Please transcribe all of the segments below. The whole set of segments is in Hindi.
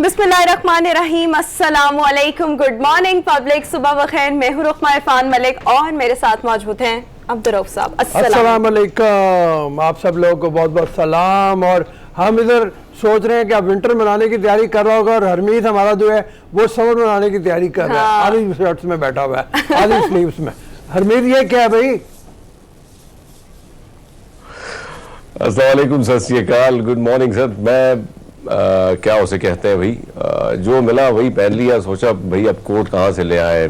बिस्मिल्लाहिर्रहमानिर्रहीम, अस्सलामु अलैकुम, गुड मॉर्निंग पब्लिक, सुबह बखैर। मैं हूँ रुखमा इरफान मलिक और मेरे साथ मौजूद हैं अब्दुर्रऊफ साहब। अस्सलाम वालेकुम, आप सब लोगों को बहुत बहुत सलाम। और हम इधर सोच रहे हैं कि अब विंटर मनाने की तैयारी कर रहा होगा और हरमीत हमारा जो है वो समर मनाने की तैयारी कर रहा है। आधी शर्ट्स में बैठा हुआ है, आधी स्लीव्स में। हरमीत ये क्या है भाई? अस्सलाम वालेकुम, सत श्री अकाल, गुड मॉर्निंग सर। मैं क्या उसे कहते हैं भाई, जो मिला वही पहन लिया। सोचा भाई अब कोट कहाँ से ले आए,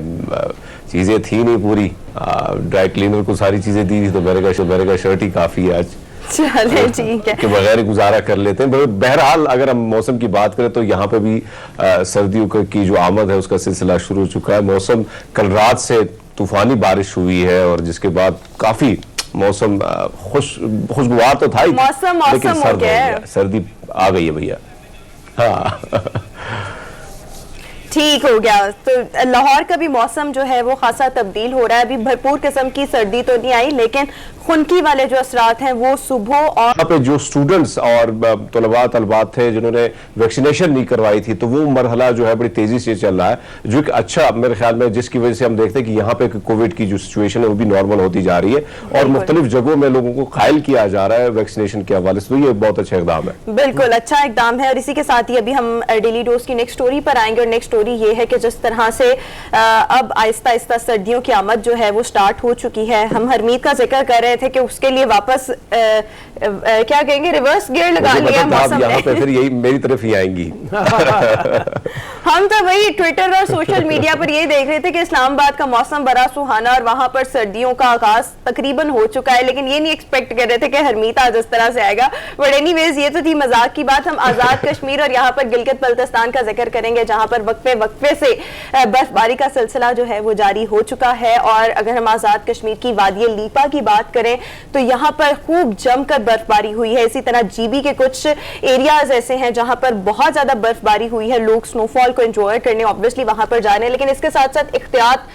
चीज़ें थी नहीं पूरी। ड्राई क्लीनर को सारी चीज़ें दी थी तो मेरे का शर्ट ही काफ़ी है आज। चले ठीक है, के बगैर गुजारा कर लेते हैं। बहरहाल अगर हम मौसम की बात करें तो यहाँ पे भी सर्दियों की जो आमद है उसका सिलसिला शुरू हो चुका है। मौसम कल रात से तूफानी बारिश हुई है और जिसके बाद काफ़ी मौसम खुशगवार तो था ही, लेकिन सर्द हो गया, सर्दी आ गई है भैया। हाँ ठीक हो गया। तो लाहौर का भी मौसम जो है वो खासा तब्दील हो रहा है। अभी भरपूर किस्म की सर्दी तो नहीं आई, लेकिन खुनकी वाले जो असरात हैं वो सुबह और यहाँ पे जो स्टूडेंट्स और तलबात थे जिन्होंने वैक्सीनेशन नहीं करवाई थी, तो वो मरहला जो है बड़ी तेजी से चल रहा है, जो कि अच्छा मेरे ख्याल में, जिसकी वजह से हम देखते हैं कि यहाँ पे कोविड की जो सिचुएशन है वो भी नॉर्मल होती जा रही है और मुख्तलिफ जगहों में लोगों को कायल किया जा रहा है वैक्सीनेशन के हवाले से। तो ये बहुत अच्छा इकदाम है, बिल्कुल अच्छा इकदाम है। और इसी के साथ ही अभी हम डेली डोज की नेक्स्ट स्टोरी पर आएंगे। और नेक्स्ट स्टोरी ये है कि जिस तरह से अब आहिस्ता आहिस्ता सर्दियों की आमद जो है वो स्टार्ट हो चुकी है। हम हरमीत का जिक्र कर रहे थे कि उसके लिए वापस क्या कहेंगे, रिवर्स गियर लगा लिया मौसम यहाँ पे, फिर यही मेरी तरफ ही आएंगी। हम तो वही ट्विटर और सोशल मीडिया पर ये देख रहे थे कि इस्लामाबाद का मौसम बड़ा सुहाना और वहां पर सर्दियों का आगाज तकरीबन हो चुका है, लेकिन ये नहीं एक्सपेक्ट कर रहे थे कि हरमीत आज इस तरह से आएगा। बट एनीवेज ये तो थी मजाक की बात। हम आजाद कश्मीर और यहाँ पर गिलगित बल्तिस्तान का जिक्र करेंगे, जहां पर वक्फे से बर्फबारी का सिलसिला जो है वो जारी हो चुका है। और अगर हम आजाद कश्मीर की वादी लीपा की बात करें तो यहाँ पर खूब जमकर बर्फबारी हुई है। इसी तरह जीबी के कुछ एरियाज ऐसे हैं जहां पर बहुत ज्यादा बर्फबारी हुई है। लोग स्नोफॉल को एंजॉय करने ऑब्वियसली वहां पर जा रहे हैं, लेकिन इसके साथ साथ एहतियात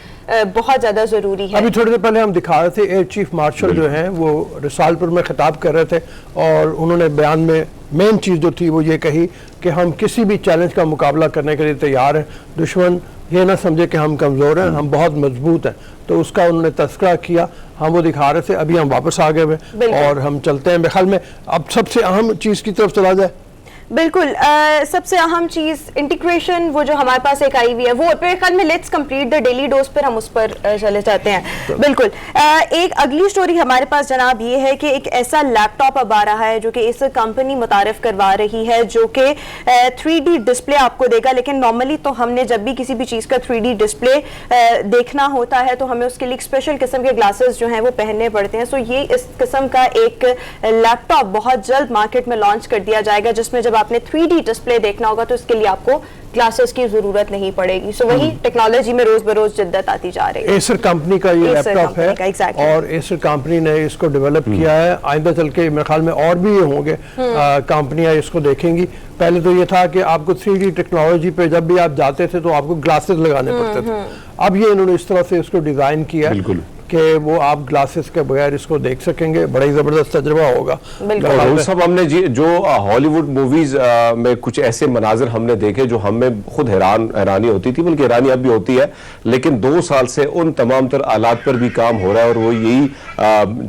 बहुत ज्यादा जरूरी है। अभी थोड़ी देर पहले हम दिखा रहे थे एयर चीफ मार्शल जो हैं वो रिसालपुर में खिताब कर रहे थे और उन्होंने बयान में मेन चीज़ जो थी वो ये कही कि हम किसी भी चैलेंज का मुकाबला करने के लिए तैयार हैं। दुश्मन ये ना समझे कि हम कमज़ोर हैं, हम बहुत मजबूत हैं। तो उसका उन्होंने तस्करा किया, हम वो दिखा रहे थे। अभी हम वापस आ गए हुए और हम चलते हैं। मेरे ख्याल में अब सबसे अहम चीज़ की तरफ चला जाए। बिल्कुल सबसे अहम चीज इंटीग्रेशन, वो जो हमारे पास एक आई हुई है, वो मेरे ख्याल में let's complete the daily dose पर हम उस पर चले जाते हैं। बिल्कुल एक अगली स्टोरी हमारे पास जनाब ये है कि एक ऐसा लैपटॉप अब आ रहा है जो कि इस कंपनी मुतारिफ करवा रही है, जो कि 3D डिस्प्ले आपको देगा। लेकिन नॉर्मली तो हमने जब भी किसी भी चीज़ का 3D डिस्प्ले देखना होता है तो हमें उसके लिए स्पेशल किस्म के ग्लासेस जो हैं वो पहनने पड़ते हैं। सो ये इस किस्म का एक लैपटॉप बहुत जल्द मार्केट में लॉन्च कर दिया जाएगा, जिसमें जब आपने 3D डिस्प्ले देखना होगा तो इसके लिए आपको ग्लासेस की जरूरत नहीं पड़ेगी। सो वही टेक्नोलॉजी में रोज बरोज जिद्दत आती जा रही है। एसर कंपनी का ये लैपटॉप है और एसर कंपनी ने इसको डेवलप किया है। आइंदा चल के मेरे ख्याल में और भी होंगे कंपनियां इसको देखेंगी। पहले तो ये था कि आपको 3D टेक्नोलॉजी पे जब भी आप जाते थे तो आपको ग्लासेस लगाने पड़ते थे। अब ये इन्होंने इस तरह से इसको डिजाइन किया है कि वो आप ग्लासेस के बगैर इसको देख सकेंगे। बड़ा ही जबरदस्त तजुर्बा होगा। और सब हमने जो हॉलीवुड मूवीज में कुछ ऐसे मनाजिर हमने देखे जो हमें खुद हैरानी होती थी, बल्कि हैरानी अब भी होती है, लेकिन 2 साल से उन तमाम तर आलात पर भी काम हो रहा है। और वो यही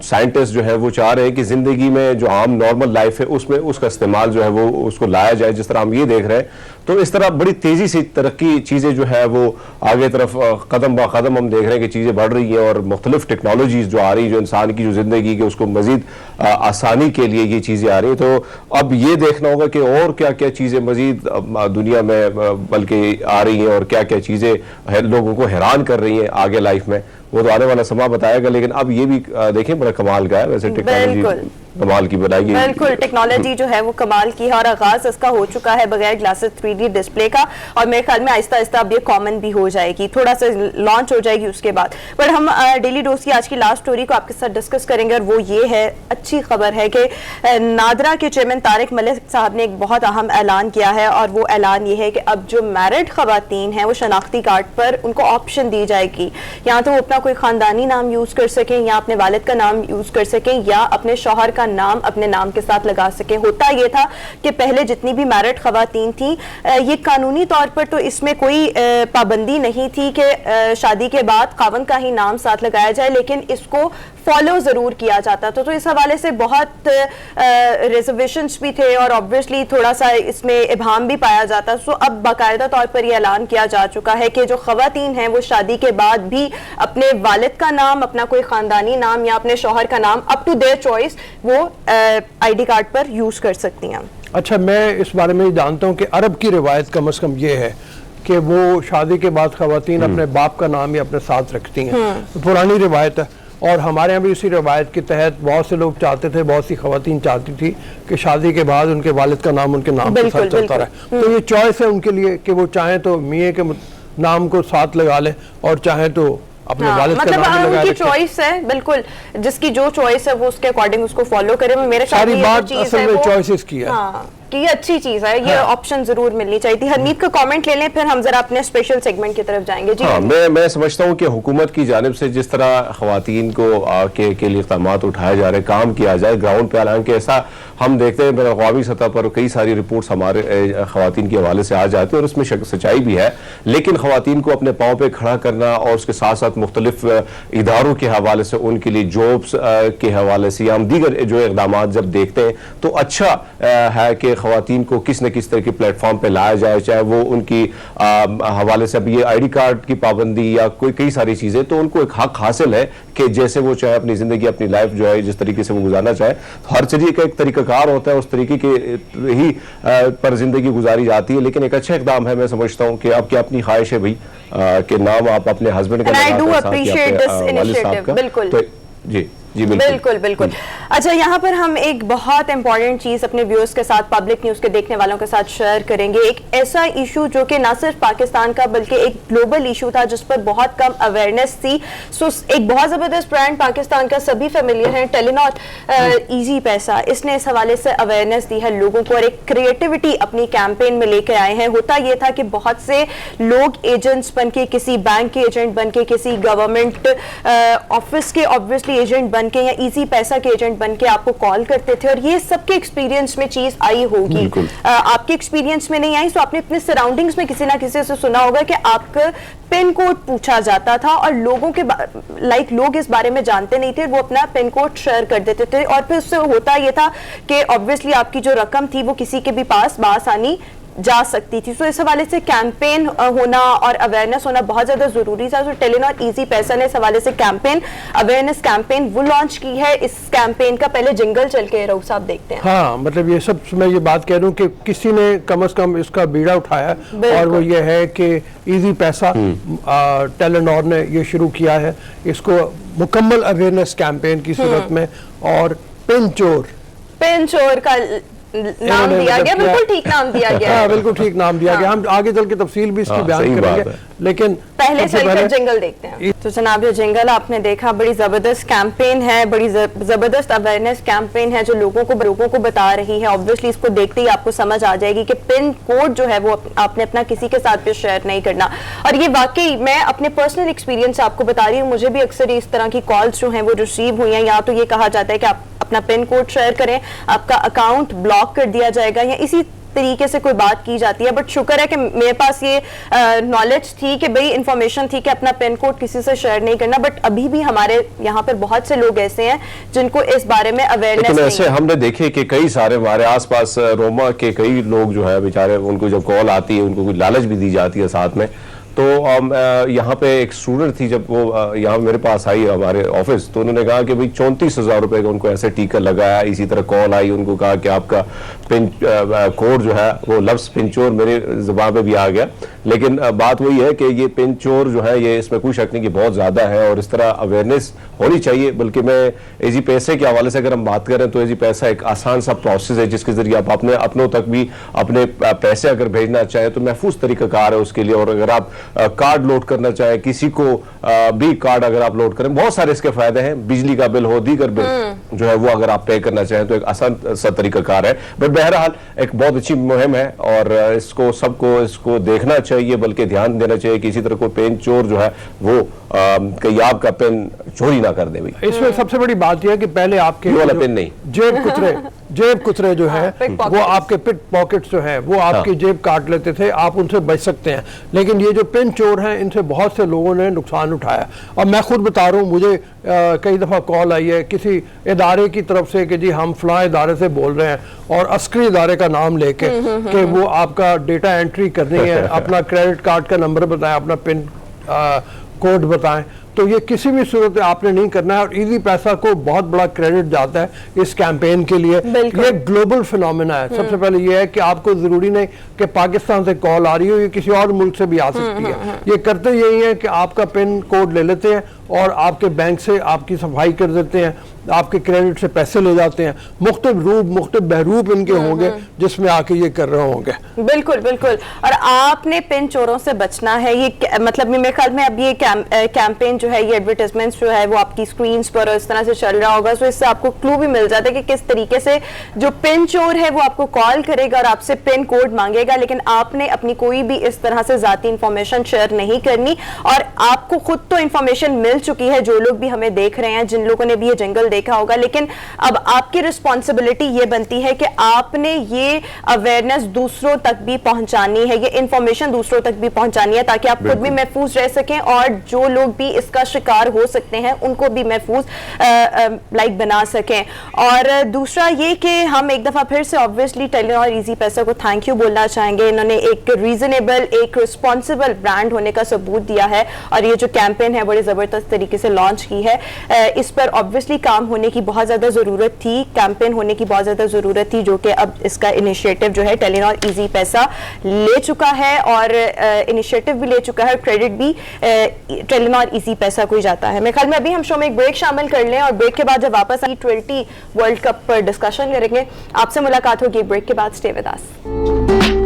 साइंटिस्ट जो है वो चाह रहे हैं कि जिंदगी में जो आम नॉर्मल लाइफ है उसमें उसका इस्तेमाल जो है वो उसको लाया जाए। जिस तरह हम ये देख रहे हैं तो इस तरह बड़ी तेजी से तरक्की चीजें जो है वो आगे तरफ कदम ब कदम हम देख रहे हैं कि चीजें बढ़ रही हैं और मुख्तलिफ टेक्नोलॉजीज जो आ रही है जो इंसान की जो जिंदगी के उसको मजीद आसानी के लिए ये चीजें आ रही है। तो अब ये देखना होगा कि और क्या क्या चीजें मजीद दुनिया में बल्कि आ रही हैं और क्या क्या चीजें लोगों को हैरान कर रही हैं आगे लाइफ में, वो तो आने वाला समय बताएगा। लेकिन अब ये भी देखें बड़ा कमाल का है, वैसे टेक्नोलॉजी कमाल की बनाई गई। बिल्कुल टेक्नोलॉजी जो है वो कमाल की है और आगाज इसका हो चुका है बगैर ग्लासेस 3D डिस्प्ले का। और मेरे ख्याल में आहिस्ता आहिस्ता अब ये कॉमन भी हो जाएगी, थोड़ा सा लॉन्च हो जाएगी उसके बाद। पर हम डेली डोज की आज की लास्ट स्टोरी को आपके साथ डिस्कस करेंगे और वो ये है, अच्छी खबर है कि नादरा के चेयरमैन तारिक मलिक साहब ने एक बहुत अहम ऐलान किया है। और वो ऐलान ये है कि अब जो मैरिड खवातीन हैं वो शनाख्ती कार्ड पर उनको ऑप्शन दी जाएगी। यहाँ तो वो अपना कोई खानदानी नाम यूज कर सकें या अपने वालिद का नाम यूज कर सकें या अपने शौहर का नाम अपने नाम के साथ लगा सकें। होता ये था कि पहले जितनी भी मैरिड खवातीन थी, ये कानूनी तौर पर तो इसमें कोई पाबंदी नहीं थी कि शादी के बाद खावन का ही नाम साथ लगाया जाए, लेकिन इसको फॉलो जरूर किया जाता था। तो इस हवाले से बहुत रिजर्वेशंस भी थे और ऑब्वियसली थोड़ा सा इसमें इबाम भी पाया जाता। सो अब बाकायदा तौर पर यह ऐलान किया जा चुका है कि जो खवातीन हैं वो शादी के बाद भी अपने वालिद का नाम, अपना कोई खानदानी नाम या अपने शौहर का नाम अप टू देयर चॉइस वो आईडी कार्ड पर यूज कर सकती हैं। अच्छा, मैं इस बारे में जानता हूँ कि अरब की रिवायत कम अज़ कम ये है कि वो शादी के बाद खवातीन अपने बाप का नाम ही अपने साथ रखती हैं। पुरानी रिवायत है और हमारे यहाँ भी इसी रिवायत के तहत बहुत से लोग चाहते थे, बहुत सी खवातीन चाहती थी कि शादी के बाद उनके वालिद का नाम उनके नाम के साथ चलता रहे। तो ये चॉइस है उनके लिए कि वो चाहें तो मियाँ के नाम को साथ लगा लें और चाहें तो अपने वालिद का नाम लगा उनकी चॉइस है, बिल्कुल जिसकी जो चॉइस है वो उसके अकॉर्डिंग उसको फॉलो करे। मेरे सारी बात असल में चॉइसेस की है। हाँ, कि ये अच्छी चीज है, ये ऑप्शन जरूर मिलनी चाहिए थी। हरमीत का कमेंट ले लें, फिर हम जरा अपने स्पेशल सेगमेंट की तरफ जाएंगे। जी हाँ, मैं समझता हूँ कि हुकूमत की जानिब से जिस तरह खवातीन को के लिए इक़दाम उठाए जा रहे, काम किया जाए ग्राउंड पे, हालांकि ऐसा हम देखते हैं बैन अक़वामी सतह पर कई सारी रिपोर्ट्स हमारे खवातीन के हवाले से आ जाती है और उसमें सच्चाई भी है, लेकिन खवातीन को अपने पाँव पे खड़ा करना और उसके साथ साथ मुख्तलिफ इदारों के हवाले से उनके लिए जॉब्स के हवाले से या हम दीगर जो इक़दाम जब देखते हैं तो अच्छा है कि खवातीन को किस न किस तरह के प्लेटफॉर्म पे लाया जाए, चाहे वो उनकी हवाले से अब ये आईडी कार्ड की पाबंदी या कोई कई सारी चीजें, तो उनको एक हक हासिल है कि जैसे वो चाहे अपनी जिंदगी अपनी लाइफ जो है जिस तरीके से वो गुजारना चाहे, हर तरीके का एक तरीकाकार होता है, उस तरीके के ही पर जिंदगी गुजारी जाती है। लेकिन एक अच्छा इकदाम है, मैं समझता हूँ कि आपकी अपनी ख्वाहिश है भाई कि नाम आप अपने हस्बैंड का जी जी बिल्कुल बिल्कुल। अच्छा, यहाँ पर हम एक बहुत इंपॉर्टेंट चीज अपने व्यूअर्स के साथ, पब्लिक न्यूज के देखने वालों के साथ शेयर करेंगे। एक ऐसा इशू जो कि ना सिर्फ पाकिस्तान का बल्कि एक ग्लोबल इशू था जिस पर बहुत कम अवेयरनेस थी। सो एक बहुत जबरदस्त ब्रांड पाकिस्तान का सभी फेमिलियर है, टेलीनॉर इजी पैसा, इसने इस हवाले से अवेयरनेस दी है लोगों को और एक क्रिएटिविटी अपनी कैंपेन में लेकर आए हैं। होता यह था कि बहुत से लोग एजेंट्स बन के, किसी बैंक के एजेंट बन के, किसी गवर्नमेंट ऑफिस के ऑब्वियसली एजेंट बन के या इजी पैसा के एजेंट बन के आपको कॉल करते थे और ये सबके एक्सपीरियंस में चीज आई होगी, आपके एक्सपीरियंस में नहीं आई। तो आपने अपने सराउंडिंग्स में किसी ना किसी से सुना होगा कि आपका पिन कोड पूछा जाता था और लोगों के लोग इस बारे में जानते नहीं थे, वो अपना पिन कोड शेयर कर देते थे और फिर उससे होता ये था कि ऑब्वियसली आपकी जो रकम थी वो किसी के भी पास बासानी जा सकती थी। सो इस हवाले से कैंपेन होना और अवेयरनेस होना बहुत ज्यादा जरूरी था। तो टेलीनॉर इजी पैसा ने इस हवाले से कैंपेन, अवेयरनेस कैंपेन वो लॉन्च की है। इस कैंपेन का पहले जिंगल चल के रऊफ साहब देखते हैं। हाँ, मतलब ये सब मैं ये बात कह रहा हूँ कि किसी ने कम से कम इसका बीड़ा उठाया और वो ये है कि इजी पैसा टेलीनॉर ने ये शुरू किया है, इसको मुकम्मल अवेयरनेस कैंपेन की सूरत में। और पिन चोर का नाम दिया गया, बिल्कुल ठीक नाम दिया गया। हाँ, बिल्कुल ठीक नाम दिया गया। हम आगे चल के तफसील भी इसकी बयान करेंगे, लेकिन पहले चलकर जिंगल देखते हैं। तो जनाब ये जिंगल आपने देखा, बड़ी जबरदस्त कैंपेन है, बड़ी जबरदस्त अवेयरनेस कैंपेन है जो लोगों को बता रही है। ऑब्वियसली इसको देखते ही आपको समझ आ जाएगी कि पिन कोड जो है वो आपने अपना किसी के साथ भी शेयर नहीं करना। और ये वाकई मैं अपने पर्सनल एक्सपीरियंस आपको बता रही हूँ, मुझे भी अक्सर इस तरह की कॉल्स जो हैं वो रिसीव हुई हैं। या तो ये कहा जाता है कि आप अपना पिन कोड शेयर करें, आपका अकाउंट ब्लॉक कर दिया जाएगा, या इसी तरीके से कोई बात की जाती है। बट शुक्र है कि मेरे पास ये नॉलेज थी कि भाई इंफॉर्मेशन थी कि अपना पिन कोड किसी से शेयर नहीं करना। बट अभी भी हमारे यहाँ पर बहुत से लोग ऐसे हैं जिनको इस बारे में अवेयरनेस नहीं है। ऐसे हमने देखे कि कई सारे हमारे आसपास रोमा के कई लोग जो है बेचारे, उनको जब कॉल आती है उनको कोई लालच भी दी जाती है साथ में। तो यहाँ पे एक स्टूडेंट थी, जब वो यहाँ मेरे पास आई हमारे ऑफिस, तो उन्होंने कहा कि भाई 34,000 रुपए का उनको ऐसे टीका लगाया। इसी तरह कॉल आई, उनको कहा कि आपका पिन कोड जो है वो लफ्ज़ पिन चोर मेरे ज़बान पे भी आ गया। लेकिन बात वही है कि ये पिन चोर जो है ये इसमें कोई शक नहीं कि बहुत ज़्यादा है और इस तरह अवेयरनेस होनी चाहिए। बल्कि मैं इजी पैसे के हवाले से अगर हम बात करें तो इजी पैसा एक आसान सा प्रोसेस है जिसके जरिए आप अपने अपनों तक भी अपने पैसे अगर भेजना चाहें तो महफूज तरीक़ाकार है उसके लिए। और अगर आप कार्ड लोड करना चाहे, किसी को भी कार्ड अगर आप लोड करें, बहुत सारे इसके फायदे हैं। बिजली का बिल हो, दीगर बिल जो है वो अगर आप पे करना चाहें तो एक आसान सा तरीकाकार है। बट बहरहाल एक बहुत अच्छी मुहिम है और इसको सबको इसको देखना चाहिए। चाहिए, बल्कि ध्यान देना चाहिए कि इसी तरह कोई पेन चोर जो है वो कहीं आपका पेन चोरी ना कर दे। भाई इसमें सबसे बड़ी बात यह है कि पहले आपके ये वाला पेन नहीं, जेब कुतरे जो है वो आपके पिट पॉकेट्स जो है वो आपकी जेब काट लेते थे, आप उनसे बच सकते हैं। लेकिन ये जो पेन चोर हैं इनसे बहुत से लोगों ने नुकसान उठाया। और मैं खुद बता रहा हूँ, मुझे कई दफ़ा कॉल आई है किसी इदारे की तरफ से कि जी हम फलां इदारे से बोल रहे हैं, और अस्करी इदारे का नाम लेके कि वो आपका डेटा एंट्री करनी है, अपना क्रेडिट कार्ड का नंबर बताएं, अपना पिन कोड बताएं। तो ये किसी भी सूरत आपने नहीं करना है। और इजी पैसा को बहुत बड़ा क्रेडिट जाता है इस कैंपेन के लिए। ये ग्लोबल फिनोमेना है। सबसे पहले ये है कि आपको जरूरी नहीं कि पाकिस्तान से कॉल आ रही हो, ये किसी और मुल्क से भी आ सकती है। ये करते यही है कि आपका पिन कोड ले लेते हैं और आपके बैंक से आपकी सफाई कर देते हैं, आपके क्रेडिट से पैसे ले जाते हैं। मुख्तलिफ रूप मुख्तलिफ बहरूप इनके होंगे जिसमें आके ये कर रहे होंगे। बिल्कुल बिल्कुल। और आपने पिन चोरों से बचना है। ये मतलब मेरे ख्याल में अब ये कैंपेन जो है, ये एडवर्टाइजमेंट्स जो है वो आपकी स्क्रीन्स पर और इस तरह से चल रहा होगा, तो इससे आपको क्लू भी मिल जाता है कि किस तरीके से जो पिन चोर है वो आपको कॉल करेगा और आपसे पिन कोड मांगेगा। लेकिन आपने अपनी कोई भी इस तरह से जाती इंफॉर्मेशन शेयर नहीं करनी। और आपको खुद तो इंफॉर्मेशन मिल चुकी है, जो लोग भी हमें देख रहे हैं, जिन लोगों ने भी ये जंगल देखा होगा, लेकिन अब आपकी रिस्पॉन्सिबिलिटी ये बनती है कि आपने ये अवेयरनेस दूसरों तक भी पहुंचानी है, ये इंफॉर्मेशन दूसरों तक भी पहुंचानी है, ताकि आप खुद भी महफूज रह सकें और जो लोग भी इसका शिकार हो सकते हैं उनको भी महफूज बना सकें। और दूसरा ये कि हम एक दफा फिर से ऑब्वियसली टेलीनॉर इजी पैसा को थैंक यू बोलना चाहेंगे। इन्होंने एक रीजनेबल, एक रिस्पॉन्सिबल ब्रांड होने का सबूत दिया है और ये जो कैंपेन है बड़े जबरदस्त तरीके से लॉन्च की है। इस पर ऑब्वियसली काम होने की बहुत ज्यादा जरूरत थी, कैंपेन होने की बहुत ज्यादा जरूरत थी, जो कि अब इसका इनिशिएटिव जो है टेलीनॉर इजी पैसा ले चुका है और इनिशिएटिव भी ले चुका है, क्रेडिट भी टेलीनॉर इजी पैसा को ही जाता है। मेरे ख्याल में अभी हम शो में एक ब्रेक शामिल कर लें और ब्रेक के बाद जब वापस T20 वर्ल्ड कप पर डिस्कशन करेंगे। आपसे मुलाकात होगी ब्रेक के बाद। Stay with us.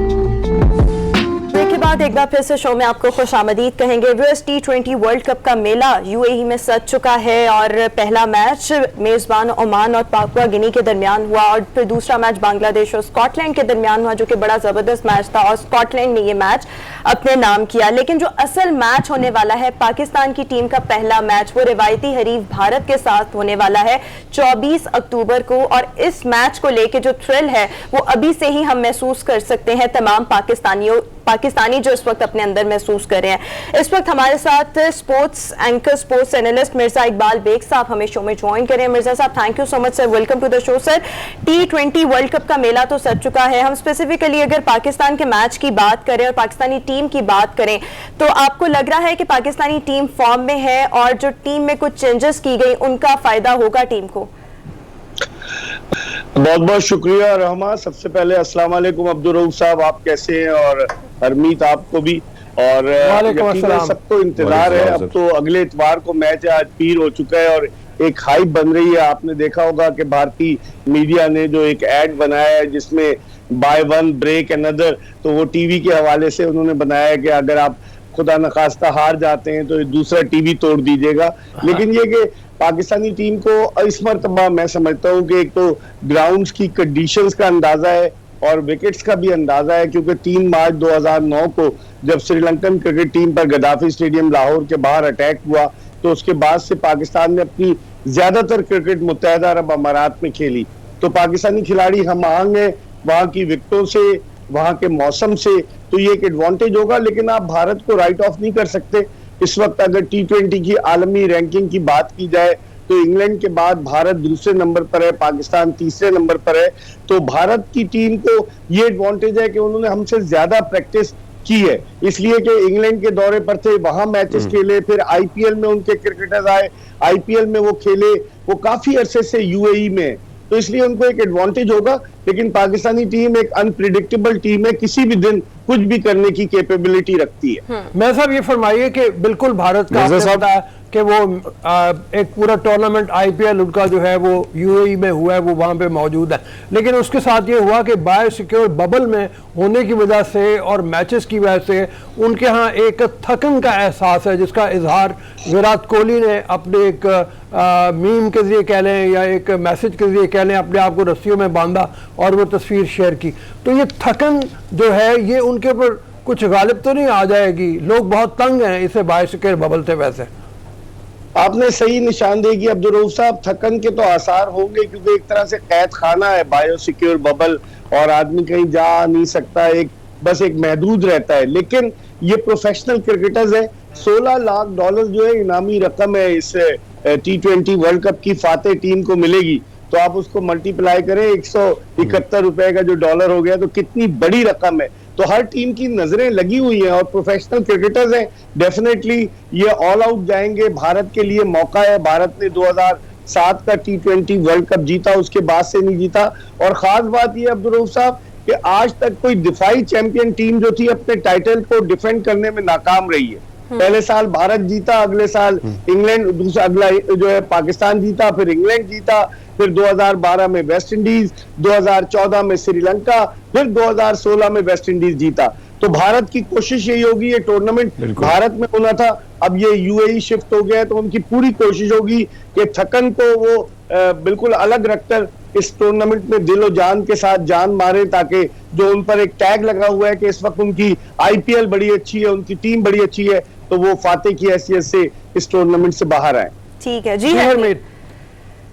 बाद एक बार फिर से शो में आपको खुशामदीद कहेंगे। T20 वर्ल्ड कप का मेला यूएई में सज चुका है और पहला मैच मेजबान ओमान और पापुआ गिनी के दरमियान हुआ और फिर दूसरा मैच बांग्लादेश और स्कॉटलैंड के दरमियान हुआ, जो कि बड़ा जबरदस्त मैच था और स्कॉटलैंड ने ये मैच अपने नाम किया। लेकिन जो असल मैच होने वाला है, पाकिस्तान की टीम का पहला मैच, वो रिवायती हरीफ भारत के साथ होने वाला है 24 अक्टूबर को। और इस मैच को लेके जो थ्रिल है वो अभी से ही हम महसूस कर सकते हैं, तमाम पाकिस्तानी जो इस वक्त अपने अंदर महसूस कर रहे हैं। इस वक्त हमारे साथ sports anchor, sports analyst Mirza Iqbal Baig sahab हमें शो में ज्वाइन करें। Mirza sahab, thank you so much sir, welcome to the show sir. T20 world cup का मेला तो सज चुका है। हम स्पेसिफिकली अगर पाकिस्तान के मैच की बात करें और पाकिस्तानी टीम की बात करें, तो आपको लग रहा है कि पाकिस्तानी टीम फॉर्म में है और जो टीम में कुछ चेंजेस की गई उनका फायदा होगा टीम को? बहुत बहुत शुक्रिया रहमा। सबसे पहले अस्सलाम वालेकुम अब्दुल रऊफ साहब, आप कैसे हैं? और हरमीत आपको भी। और सबको इंतजार है। अब तो अगले इतवार को मैच है, आज पीर हो चुका है और एक हाइप बन रही है। आपने देखा होगा कि भारतीय मीडिया ने जो एक एड बनाया है जिसमें बाय वन ब्रेक अनदर, तो वो टीवी के हवाले से उन्होंने बनाया है कि अगर आप खुदा नखास्ता हार जाते हैं तो दूसरा टीवी तोड़ दीजिएगा। लेकिन ये कि पाकिस्तानी टीम को इस मरतबा मैं समझता हूँ कि एक तो ग्राउंड्स की कंडीशंस का अंदाजा है और विकेट्स का भी अंदाजा है, क्योंकि 3 मार्च 2009 को जब श्रीलंकन क्रिकेट टीम पर गद्दाफी स्टेडियम लाहौर के बाहर अटैक हुआ, तो उसके बाद से पाकिस्तान ने अपनी ज्यादातर क्रिकेट मुत्तहदा अरब अमारात में खेली। तो पाकिस्तानी खिलाड़ी हम आहंग हैं वहां की विकेटों से, वहां के मौसम से, तो ये एक एडवांटेज होगा। लेकिन आप भारत को राइट ऑफ नहीं कर सकते। इस वक्त अगर T20 की आलमी रैंकिंग की बात की जाए तो इंग्लैंड के बाद भारत दूसरे नंबर पर है, पाकिस्तान तीसरे नंबर पर है। तो भारत की टीम को ये एडवांटेज है कि उन्होंने हमसे ज्यादा प्रैक्टिस की है, इसलिए कि इंग्लैंड के दौरे पर थे, वहां मैचेस खेले, फिर आईपीएल में उनके क्रिकेटर्स आए, आईपीएल में वो खेले, वो काफी अरसे से यूएई में, तो इसलिए उनको एक एडवांटेज होगा। लेकिन पाकिस्तानी टीम एक अनप्रिडिक्टेबल टीम है, किसी भी दिन कुछ भी करने की कैपेबिलिटी रखती है। मैं साहब ये फरमाइए कि बिल्कुल भारत का कि वो एक पूरा टूर्नामेंट आईपीएल उनका जो है वो यूएई में हुआ है, वो वहाँ पे मौजूद है, लेकिन उसके साथ ये हुआ कि बायोसिक्योर बबल में होने की वजह से और मैचेस की वजह से उनके यहाँ एक थकन का एहसास है, जिसका इजहार विराट कोहली ने अपने एक मीम के जरिए कह लें या एक मैसेज के जरिए कह लें, अपने आप को रस्सियों में बांधा और वो तस्वीर शेयर की। तो ये थकन जो है ये उनके ऊपर कुछ गालिब तो नहीं आ जाएगी? लोग बहुत तंग हैं इसे बायोसिक्योर बबल से। वैसे आपने सही निशानदेही की अब्दुल रऊफ साहब, थकन के तो आसार होंगे क्योंकि एक तरह से कैद खाना है बायोसिक्योर बबल, और आदमी कहीं जा नहीं सकता, बस एक महदूद रहता है। लेकिन ये प्रोफेशनल क्रिकेटर्स है, $16 लाख जो है इनामी रकम है इस T20 वर्ल्ड कप की फाते टीम को मिलेगी, तो आप उसको मल्टीप्लाई करें, 171 रुपए का जो डॉलर हो गया, तो कितनी बड़ी रकम है। तो हर टीम की नजरें लगी हुई हैं और प्रोफेशनल क्रिकेटर्स हैं, डेफिनेटली ये ऑल आउट जाएंगे। भारत के लिए मौका है, भारत ने 2007 का T20 वर्ल्ड कप जीता, उसके बाद से नहीं जीता। और खास बात ये अब्दुल रऊफ साहब कि आज तक कोई दिफाई चैंपियन टीम जो थी अपने टाइटल को डिफेंड करने में नाकाम रही है। पहले साल भारत जीता, अगले साल इंग्लैंड, दूसरा अगला जो है पाकिस्तान जीता, फिर इंग्लैंड जीता, फिर 2012 में वेस्ट इंडीज, 2014 में श्रीलंका, फिर 2016 में वेस्ट इंडीज जीता। तो भारत की कोशिश यही होगी, ये टूर्नामेंट भारत में होना था, अब ये यूएई शिफ्ट हो गया है, तो उनकी पूरी कोशिश होगी कि थकन को वो बिल्कुल अलग रखकर इस टूर्नामेंट में दिलो जान के साथ जान मारे, ताकि जो उन पर एक टैग लगा हुआ है कि इस वक्त उनकी आईपीएल बड़ी अच्छी है, उनकी टीम बड़ी अच्छी है, तो वो फाते की हैसियत से इस टूर्नामेंट से बाहर आए। ठीक है जी हरमीत।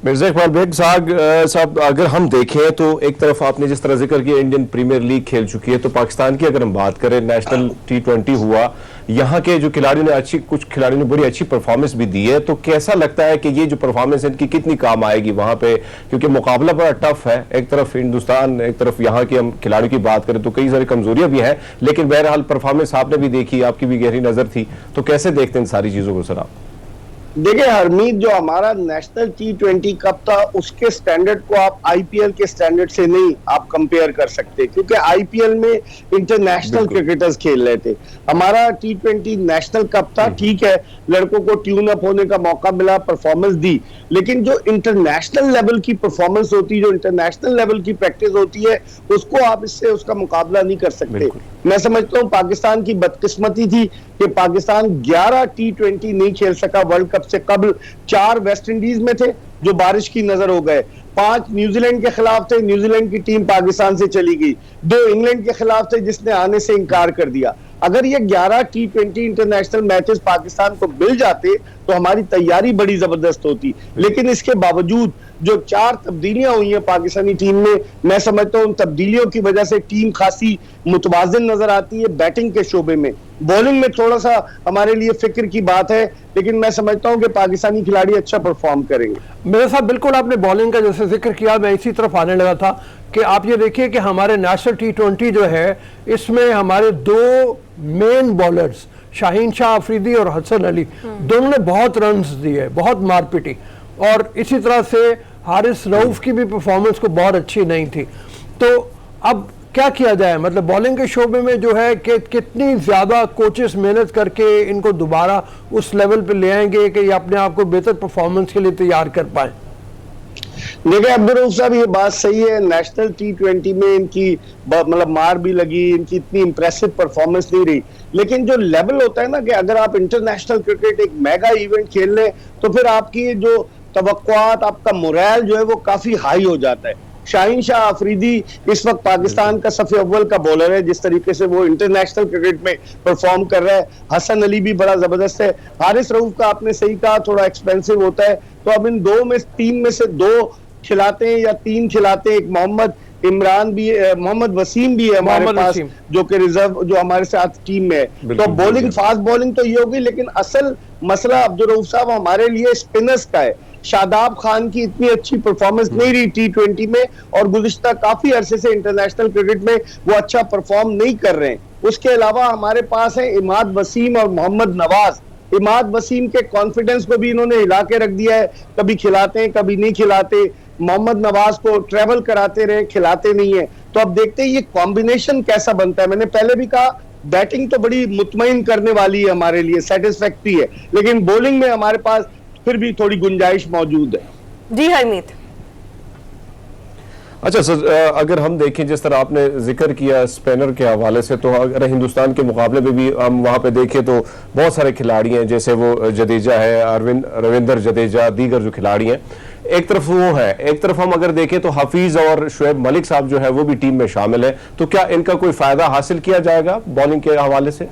मिर्जा इकबाल बेग साहब, अगर हम देखें तो एक तरफ आपने जिस तरह जिक्र किया इंडियन प्रीमियर लीग खेल चुकी है, तो पाकिस्तान की अगर हम बात करें, नेशनल T20 हुआ, यहाँ के जो खिलाड़ियों ने कुछ खिलाड़ियों ने बड़ी अच्छी परफॉर्मेंस भी दी है, तो कैसा लगता है कि ये जो परफॉर्मेंस है इनकी कितनी काम आएगी वहां पे, क्योंकि मुकाबला बड़ा टफ है, एक तरफ हिंदुस्तान, एक तरफ यहाँ के हम खिलाड़ियों की बात करें तो कई सारी कमजोरियां भी हैं, लेकिन बहरहाल परफॉर्मेंस आपने भी देखी, आपकी भी गहरी नजर थी, तो कैसे देखते हैं इन सारी चीजों को सर आप? देखिए हरमीत, जो हमारा नेशनल T20 कप था उसके स्टैंडर्ड को आप आईपीएल के स्टैंडर्ड से नहीं आप कंपेयर कर सकते, क्योंकि आईपीएल में इंटरनेशनल क्रिकेटर्स खेल रहे थे। हमारा T20 नेशनल कप था, ठीक है, लड़कों को ट्यून अप होने का मौका मिला, परफॉर्मेंस दी, लेकिन जो इंटरनेशनल लेवल की परफॉर्मेंस होती है, जो इंटरनेशनल लेवल की प्रैक्टिस होती है, उसको आप इससे उसका मुकाबला नहीं कर सकते। मैं समझता हूँ पाकिस्तान की बदकिस्मती थी कि पाकिस्तान 11 T20 नहीं खेल सका वर्ल्ड कप से कबल। 4 वेस्ट इंडीज में थे जो बारिश की नजर हो गए, 5 न्यूजीलैंड के खिलाफ थे, न्यूजीलैंड की टीम पाकिस्तान से चली गई, 2 इंग्लैंड के खिलाफ थे जिसने आने से इनकार कर दिया। अगर ये 11 T20 इंटरनेशनल मैचेस पाकिस्तान को मिल जाते तो हमारी तैयारी बड़ी जबरदस्त होती, लेकिन इसके बावजूद जो 4 तब्दीलियां हुई हैं पाकिस्तानी टीम में, मैं समझता हूं उन तब्दीलियों की वजह से टीम खासी मुतवाजिन नजर आती है। बैटिंग के शोबे में, बॉलिंग में थोड़ा सा हमारे लिए फिक्र की बात है, लेकिन मैं समझता हूं कि पाकिस्तानी खिलाड़ी अच्छा परफॉर्म करेंगे। मेरे साथ बिल्कुल आपने बॉलिंग का जैसे जिक्र किया, मैं इसी तरफ आने लगा था कि आप ये देखिए कि हमारे नेशनल T20 जो है, इसमें हमारे 2 मेन बॉलर्स शाहीन शाह अफरीदी और हसन अली, दोनों ने बहुत रन्स दिए, बहुत मारपीटी, और इसी तरह से हारिस रऊफ की भी परफॉर्मेंस को बहुत अच्छी नहीं थी। तो अब क्या किया जाए, मतलब बॉलिंग के शोबे में जो है कि कितनी ज्यादा कोचेस मेहनत करके इनको दोबारा उस लेवल पे ले आएंगे कि ये अपने आप को बेहतर परफॉर्मेंस के लिए तैयार कर पाए? देखिए अब्दुल रऊफ साहब, ये बात सही है, नेशनल T20 में इनकी मतलब मार भी लगी, इनकी इतनी इंप्रेसिव परफॉर्मेंस नहीं रही, लेकिन जो लेवल होता है ना कि अगर आप इंटरनेशनल क्रिकेट एक मेगा इवेंट खेल लें तो फिर आपकी जो तवक्कुआत, आपका मोरल जो है वो काफी हाई हो जाता है। शाहीन शाह अफरीदी इस वक्त पाकिस्तान का सफ़े अव्वल का बॉलर है, जिस तरीके से वो इंटरनेशनल क्रिकेट में परफॉर्म कर रहा है। हसन अली भी बड़ा जबरदस्त है। हारिस रऊफ का आपने सही कहा, थोड़ा एक्सपेंसिव होता है, तो अब इन 3 में से 2 खिलाते हैं या 3 खिलाते हैं। एक मोहम्मद इमरान भी है, मोहम्मद वसीम भी है हमारे पास, जो कि रिजर्व जो हमारे साथ टीम में है। तो बॉलिंग, फास्ट बॉलिंग तो ये होगी, लेकिन असल मसला अब्दुल रऊफ साहब हमारे लिए स्पिनर्स का है। शादाब खान की इतनी अच्छी परफॉर्मेंस नहीं रही T20 में, और गुज़िश्ता काफी अरसे से इंटरनेशनल क्रिकेट में वो अच्छा परफॉर्म नहीं कर रहे हैं। उसके अलावा हमारे पास है इमाद वसीम और मोहम्मद नवाज। इमाद वसीम के कॉन्फिडेंस को भी इन्होंने हिला के रख दिया है, कभी खिलाते हैं कभी नहीं खिलाते। मोहम्मद नवाज को ट्रेवल कराते रहे, खिलाते नहीं है। तो अब देखते हैं ये कॉम्बिनेशन कैसा बनता है। मैंने पहले भी कहा बैटिंग तो बड़ी मुतमईन करने वाली है, हमारे लिए सेटिस्फैक्ट्री है, लेकिन बॉलिंग में हमारे पास फिर भी थोड़ी गुंजाइश मौजूद है। जी हरमीत। अच्छा सर, अगर हम देखें जिस तरह आपने जिक्र किया स्पिनर के हवाले से, तो अगर हिंदुस्तान के मुकाबले में भी हम वहाँ पे देखें तो बहुत सारे खिलाड़ी हैं, जैसे वो जडेजा है, रविंदर जडेजा, दीगर जो खिलाड़ी हैं, एक तरफ वो है, एक तरफ हम अगर देखें तो हफीज और शोएब मलिक साहब जो है वो भी टीम में शामिल है, तो क्या इनका कोई फायदा हासिल किया जाएगा बॉलिंग के हवाले से?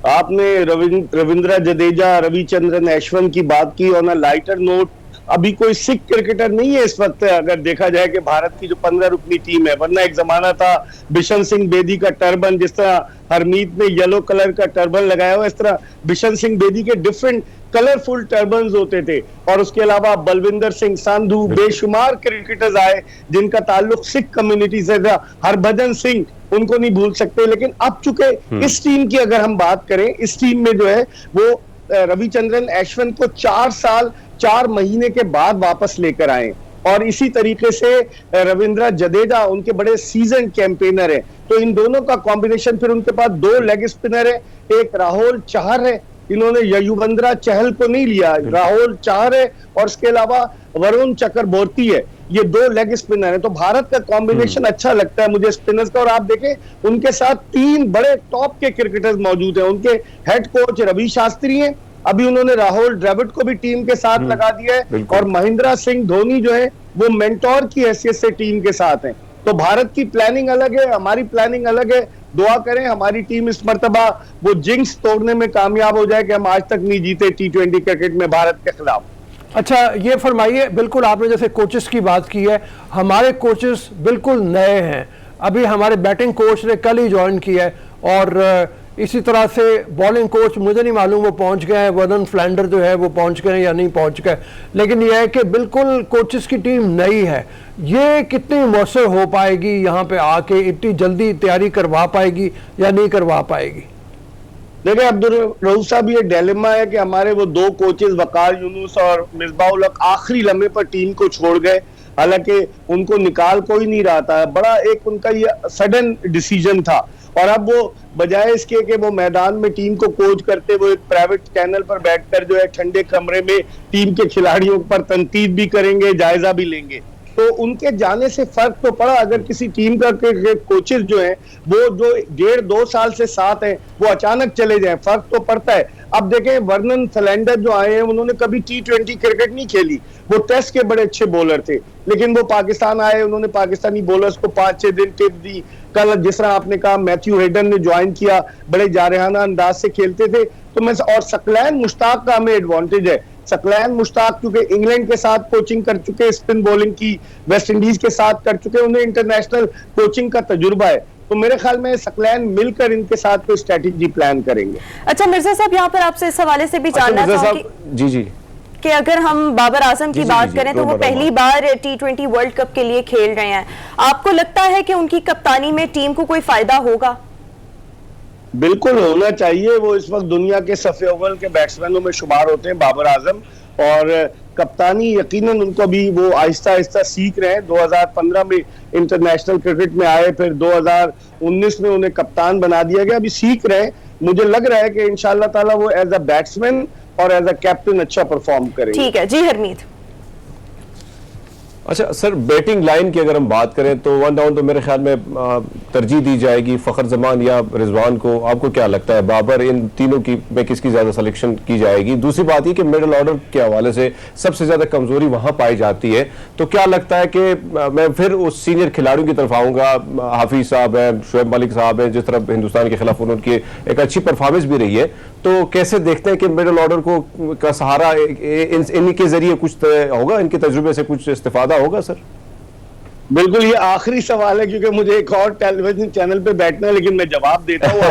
आपने रविंद्र जडेजा, रविचंद्रन अश्विन की बात की। ऑन अ लाइटर नोट, अभी कोई सिख क्रिकेटर नहीं है इस वक्त अगर देखा जाए कि भारत की जो 15 रुकनी टीम है, वरना एक जमाना था बिशन सिंह बेदी का टर्बन, जिस तरह हरमीत ने येलो कलर का टर्बन लगाया हुआ, इस तरह बिशन सिंह बेदी के डिफरेंट कलरफुल टर्बन्स होते थे। और उसके अलावा बलविंदर सिंह संधू, बेशुमार क्रिकेटर्स आए जिनका ताल्लुक सिख कम्युनिटी से था। हरभजन सिंह, उनको नहीं भूल सकते। लेकिन अब चूंकि इस टीम की अगर हम बात करें, इस टीम में जो है वो रविचंद्रन अश्विन को 4 साल 4 महीने के बाद वापस लेकर आए, और इसी तरीके से रविंद्र जडेजा उनके बड़े सीजन कैंपेनर है। तो इन दोनों का कॉम्बिनेशन, फिर उनके पास 2 लेग स्पिनर है, एक राहुल चहर है, इन्होंने युजवेंद्र चहल को नहीं लिया, राहुल चहर है, और इसके अलावा वरुण चक्रवर्ती है। ये 2 लेग स्पिनर है। तो भारत का कॉम्बिनेशन अच्छा लगता है मुझे स्पिनर्स का। और आप देखें उनके साथ 3 बड़े टॉप के क्रिकेटर्स मौजूद हैं। उनके हेड कोच रवि शास्त्री हैं, अभी उन्होंने राहुल द्रविड़ को भी टीम के साथ लगा दिया है, और महेंद्र सिंह धोनी जो है वो मेंटोर की हैसियत से टीम के साथ हैं। तो भारत की प्लानिंग अलग है, हमारी प्लानिंग अलग है। दुआ करें हमारी टीम इस मर्तबा वो जिंक्स तोड़ने में कामयाब हो जाए कि हम आज तक नहीं जीते T20 क्रिकेट में भारत के खिलाफ। अच्छा, ये फरमाइए, बिल्कुल आपने जैसे कोचेस की बात की है, हमारे कोचेस बिल्कुल नए हैं। अभी हमारे बैटिंग कोच ने कल ही ज्वाइन किया है, और इसी तरह से बॉलिंग कोच मुझे नहीं मालूम वो पहुंच गए हैं, वर्नन फ्लैंडर जो है वो पहुंच गए या नहीं पहुंच गए। लेकिन यह है कि बिल्कुल कोचेस की टीम नई है। ये कितनी मौसर हो पाएगी यहाँ पे आके, इतनी जल्दी तैयारी करवा पाएगी या नहीं करवा पाएगी? देखिए अब्दुल रऊफ साहब, ये डिलेमा है कि हमारे वो 2 कोचेस वकार यूनुस और मिसबाउल हक आखिरी लम्हे पर टीम को छोड़ गए, हालांकि उनको निकाल कोई नहीं रहा था। बड़ा एक उनका ये सडन डिसीजन था, और अब वो बजाय इसके कि वो मैदान में टीम को कोच करते, वो एक प्राइवेट चैनल पर बैठकर जो है ठंडे कमरे में टीम के खिलाड़ियों पर तनकीद भी करेंगे, जायजा भी लेंगे। तो उनके जाने से फर्क तो पड़ा। अगर किसी टीम का कोचेस जो है वो जो 1.5-2 साल से साथ हैं, वो अचानक चले जाएं, फर्क तो पड़ता है। अब देखें वर्नन फ्लैंडर जो आए हैं, उन्होंने कभी T20 क्रिकेट नहीं खेली, वो टेस्ट के बड़े अच्छे बॉलर थे, लेकिन वो पाकिस्तान आए, उन्होंने पाकिस्तानी बॉलर्स को 5-6 दिन टिप दी। कल जिस तरह आपने कहा मैथ्यू हेडन ने ज्वाइन किया, बड़े जारहाना अंदाज से खेलते थे। तो मैं और सकलैन मुश्ताक का हमें एडवांटेज है। सकलैन मुश्ताक क्योंकि इंग्लैंड के साथ कोचिंग कर चुके, स्पिन बॉलिंग की वेस्ट इंडीज के साथ कर चुके, उन्हें इंटरनेशनल कोचिंग का तजुर्बा है। तो मेरे ख्याल में सकलैन मिलकर इनके साथ कोई स्ट्रेटेजी प्लान करेंगे। अच्छा मिर्जा साहब, यहाँ पर आपसे इस हवाले से भी जानना चाहूंगी जी कि अगर हम बाबर आजम की बात करें तो वो पहली बार T20 वर्ल्ड कप के लिए खेल रहे हैं। आपको लगता है कि उनकी कप्तानी में टीम को कोई फायदा होगा? बिल्कुल होना चाहिए। वो इस वक्त दुनिया के सफ़े अव्वल के बैट्समैनों में शुमार होते हैं बाबर आजम, और कप्तानी यकीनन उनको भी वो आहिस्ता आहिस्ता सीख रहे हैं। 2015 में इंटरनेशनल क्रिकेट में आए, फिर 2019 में उन्हें कप्तान बना दिया गया, अभी सीख रहे हैं। मुझे लग रहा है कि इंशाअल्लाह ताला वो एज अ बैट्समैन और एज अ कैप्टन अच्छा परफॉर्म करेंगे। ठीक है जी हरमीत। अच्छा सर, बैटिंग लाइन की अगर हम बात करें तो 1 डाउन तो मेरे ख्याल में तरजीह दी जाएगी फखर जमान या रिजवान को। आपको क्या लगता है बाबर, इन तीनों की में किसकी ज्यादा सिलेक्शन की जाएगी? दूसरी बात ये कि मिडिल ऑर्डर के हवाले से सबसे ज्यादा कमजोरी वहां पाई जाती है, तो क्या लगता है कि मैं फिर उस सीनियर खिलाड़ियों की तरफ आऊंगा, हाफिज साहब हैं, शोएब मलिक साहब हैं, जिस तरह हिंदुस्तान के खिलाफ उनकी एक अच्छी परफॉर्मेंस भी रही है, तो कैसे देखते हैं कि मिडिल ऑर्डर को का सहारा इनके जरिए कुछ होगा, इनके तजुर्बे से कुछ इस्तेफादा होगा? सर बिल्कुल, ये आखिरी सवाल है क्योंकि मुझे एक और टेलीविजन चैनल पे बैठना है, लेकिन मैं जवाब देता हूँ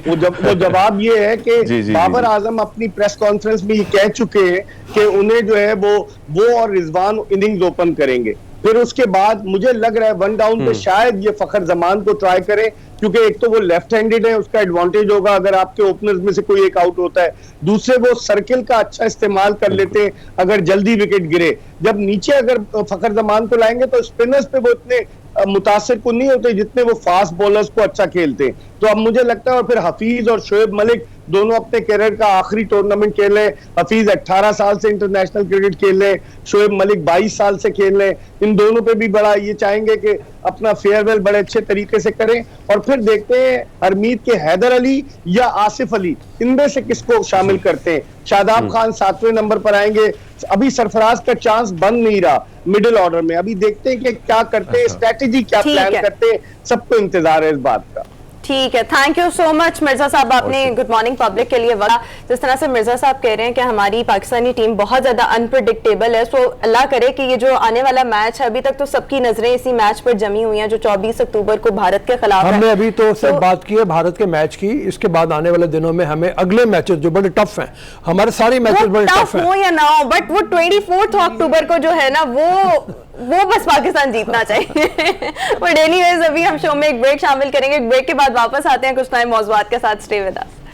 वो जवाब ये है कि बाबर आजम अपनी प्रेस कॉन्फ्रेंस में ये कह चुके हैं कि उन्हें जो है वो और रिजवान इनिंग्स ओपन करेंगे। फिर उसके बाद मुझे लग रहा है 1 डाउन पे शायद ये फखर जमान को ट्राई करें, क्योंकि एक तो वो लेफ्ट हैंडेड है, उसका एडवांटेज होगा अगर आपके ओपनर्स में से कोई एक आउट होता है। दूसरे वो सर्किल का अच्छा इस्तेमाल कर लेते हैं अगर जल्दी विकेट गिरे। जब नीचे अगर फखर जमान को लाएंगे तो स्पिनर्स पे वो इतने मुतासिर को नहीं होते जितने वो फास्ट बॉलर्स को अच्छा खेलते हैं। तो अब मुझे लगता है, और फिर हफीज और शोएब मलिक दोनों अपने कैरियर का आखिरी टूर्नामेंट खेल रहे हैं। हफीज 18 साल से इंटरनेशनल क्रिकेट खेल रहे हैं, शोएब मलिक 22 साल से खेल रहे हैं। इन दोनों पे भी बड़ा ये चाहेंगे कि अपना फेयरवेल बड़े अच्छे तरीके से करें, और फिर देखते हैं हरमीत के हैदर अली या आसिफ अली, इनमें से किसको शामिल करते हैं। शादाब खान 7वें नंबर पर आएंगे। अभी सरफराज का चांस बन नहीं रहा मिडिल ऑर्डर में। अभी देखते हैं कि क्या करते हैं, स्ट्रेटेजी क्या प्लान करते हैं, सबको इंतजार है इस बात का। ठीक है, thank you so much Mirza साहब, आपने गुड मॉर्निंग पब्लिक के लिए वक्त। जिस तरह से मिर्जा साहब कह रहे हैं कि हमारी पाकिस्तानी टीम बहुत ज्यादा अनप्रिडिक्टेबल है, सो अल्लाह करे कि ये जो आने वाला मैच है, अभी तक तो सबकी नजरें इसी मैच पर जमी हुई हैं जो 24 अक्टूबर को भारत के खिलाफ है। हमने अभी तो सिर्फ बात की है भारत के मैच की, इसके बाद आने वाले दिनों में हमें अगले मैचेस जो बड़े टफ हैं, हमारे सारे मैचेस बड़े टफ हैं, हो या ना हो, बट वो 24 अक्टूबर को जो है ना वो बस पाकिस्तान जीतना चाहिए। बट एनीवेज अभी हम शो में एक ब्रेक शामिल करेंगे, एक ब्रेक के बाद वापस आते हैं कुछ नए मौज़ूआत के साथ। Stay with us.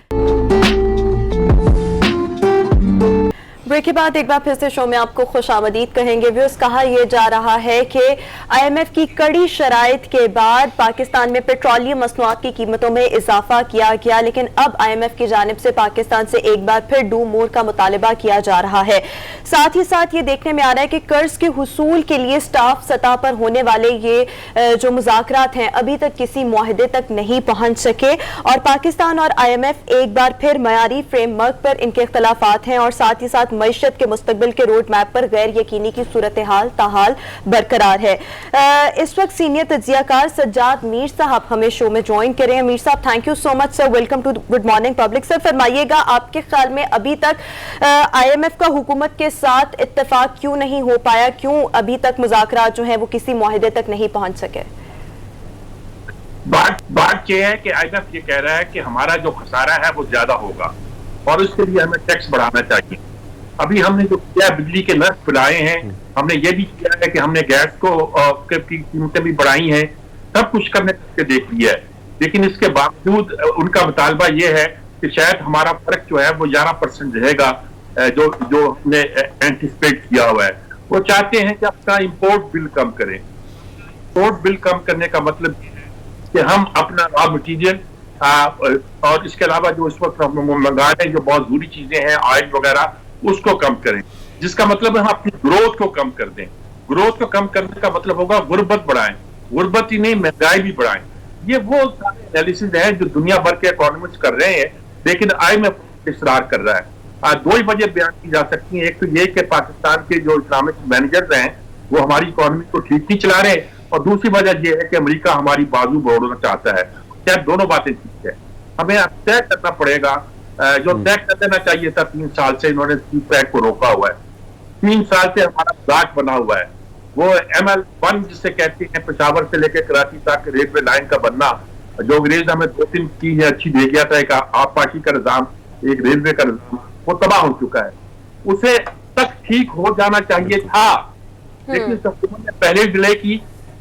ब्रेक के बाद एक बार फिर से शो में आपको खुशामदीद कहेंगे। व्यूअर्स, कहा यह जा रहा है कि IMF की कड़ी शराइत के बाद पाकिस्तान में पेट्रोलियम मसनूआत की कीमतों में इजाफा किया गया, लेकिन अब IMF की जानिब से पाकिस्तान से एक बार फिर डू मोर का मुतालबा किया जा रहा है। साथ ही साथ ये देखने में आ रहा है कि कर्ज के हुसूल के लिए स्टाफ सतह पर होने वाले ये जो मुज़ाकरात हैं अभी तक किसी मुआहदे तक नहीं पहुंच सके, और पाकिस्तान और IMF एक बार फिर मयारी फ्रेमवर्क पर इनके इख्तलाफात हैं, और साथ ही साथ मईशत के मुस्तकबिल के रोड मैप पर गैर यकीनी की सूरत हाल ताहाल बरकरार है। इस वक्त सीनियर तज्जियाकार सज्जाद मीर साहब हमें शो में ज्वाइन कर रहे हैं। मीर साहब, thank you so much sir, welcome to good morning public. Sir फरमाइएगा, आपके ख्याल में अभी तक IMF का हुकूमत के साथ इत्तेफाक क्यों नहीं हो पाया, क्यों अभी तक मुज़ाकरात जो है वो किसी मुआहदे तक नहीं पहुंच सके? बात यह है कि IMF ये कह रहा है कि हमारा जो खसारा है वो ज्यादा होगा और उसके लिए हमें टैक्स बढ़ाना चाहिए। अभी हमने जो किया, बिजली के नर्स बढ़ाए हैं, हमने ये भी किया है कि हमने गैस को की कीमतें भी बढ़ाई हैं, सब कुछ करने के देख लिया है। लेकिन इसके बावजूद उनका मुतालबा ये है कि शायद हमारा फर्क जो है वो 11% रहेगा, जो हमने एंटिसिपेट किया हुआ है। वो चाहते हैं कि अपना इंपोर्ट बिल कम करें। इंपोर्ट बिल कम करने का मतलब कि हम अपना रॉ मटीरियल और इसके अलावा जो इस वक्त हम मंगा रहे हैं, जो बहुत जरूरी चीजें हैं, ऑयल वगैरह, उसको कम करें, जिसका मतलब है हम अपनी ग्रोथ को कम कर दें। ग्रोथ को कम करने का मतलब होगा गुर्बत बढ़ाएं, गुर्बत ही नहीं महंगाई भी बढ़ाएं। ये वो सारे एनालिसिस हैं जो दुनिया भर के इकोनॉमिस्ट कर रहे हैं, लेकिन IMF इसरार कर रहा है। दो ही वजह बयान की जा सकती है। एक तो ये कि पाकिस्तान के जो इस्लामिक मैनेजर्स हैं वो हमारी इकोनॉमी को ठीक नहीं चला रहे, और दूसरी वजह यह है कि अमेरिका हमारी बाजू बढ़ाना चाहता है। क्या दोनों बातें ठीक है? हमें अब तय करना पड़ेगा, जो तय कर देना चाहिए था 3 साल से इन्होंने पैक को रोका हुआ है। 3 साल से हमारा गाठ बना हुआ है। वो ML1 जिसे कहते हैं, पेशावर से लेकर कराची तक रेलवे लाइन का बनना, जो अंग्रेज हमें 2-3 चीजें अच्छी दे गया था, एक आबपाशी का निजाम, एक रेलवे का निजाम, वो तबाह हो चुका है। उसे तक ठीक हो जाना चाहिए था, लेकिन हुकूमत ने पहले डिले की।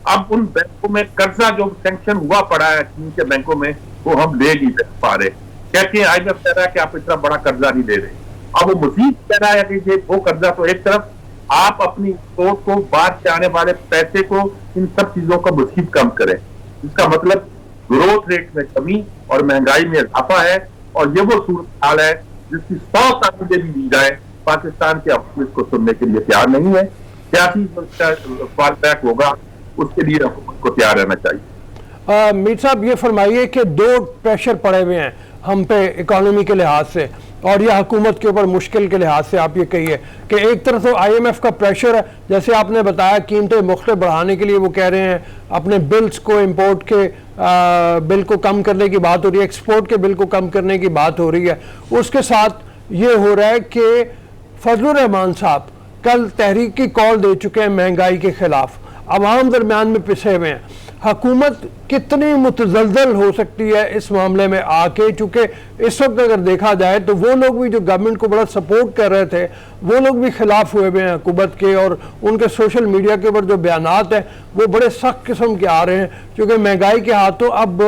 अब उन बैंकों में कर्जा जो सैंक्शन हुआ पड़ा है चीन के बैंकों में, वो हम ले नहीं पा रहे। कहते हैं IMF कह रहा है कि आप इतना बड़ा कर्जा नहीं ले रहे। अब वो मजीद कह रहा है कि वो कर्जा तो एक तरफ, आप अपनी एक्सपोर्ट को, बाहर से आने वाले पैसे को, इन सब चीजों का मजीद कम करें। इसका मतलब ग्रोथ रेट में कमी और महंगाई में इजाफा है, और ये वो सूरत हाल है जिसकी 100 तारीखें भी दी जाए, पाकिस्तान के हुकूमत इसको सुनने के लिए तैयार नहीं है। सियासी फॉल बैक होगा, उसके लिए हुकूमत को तैयार रहना चाहिए। मीर साहब, ये फरमाइए कि 2 प्रेशर पड़े हुए हैं हम पे इकोनॉमी के लिहाज से और यह हुकूमत के ऊपर मुश्किल के लिहाज से। आप ये कहिए कि एक तरफ तो IMF का प्रेशर है, जैसे आपने बताया कीमतें मुख्तलिफ बढ़ाने के लिए वो कह रहे हैं, अपने बिल्स को, इंपोर्ट के बिल को कम करने की बात हो रही है, एक्सपोर्ट के बिल को कम करने की बात हो रही है। उसके साथ ये हो रहा है कि फजलुर रहमान साहब कल तहरीक की कॉल दे चुके हैं महंगाई के खिलाफ, अवाम दरमियान में पिसे हुए हैं। हुकूमत कितनी मुतज़लज़ल हो सकती है इस मामले में आके, चूँकि इस वक्त अगर देखा जाए तो वो लोग भी जो गवर्नमेंट को बड़ा सपोर्ट कर रहे थे, वो लोग भी खिलाफ हुए हुए हैं हुकूमत के, और उनके सोशल मीडिया के ऊपर जो बयानात हैं वो बड़े सख्त किस्म के आ रहे हैं, क्योंकि महंगाई के हाथों अब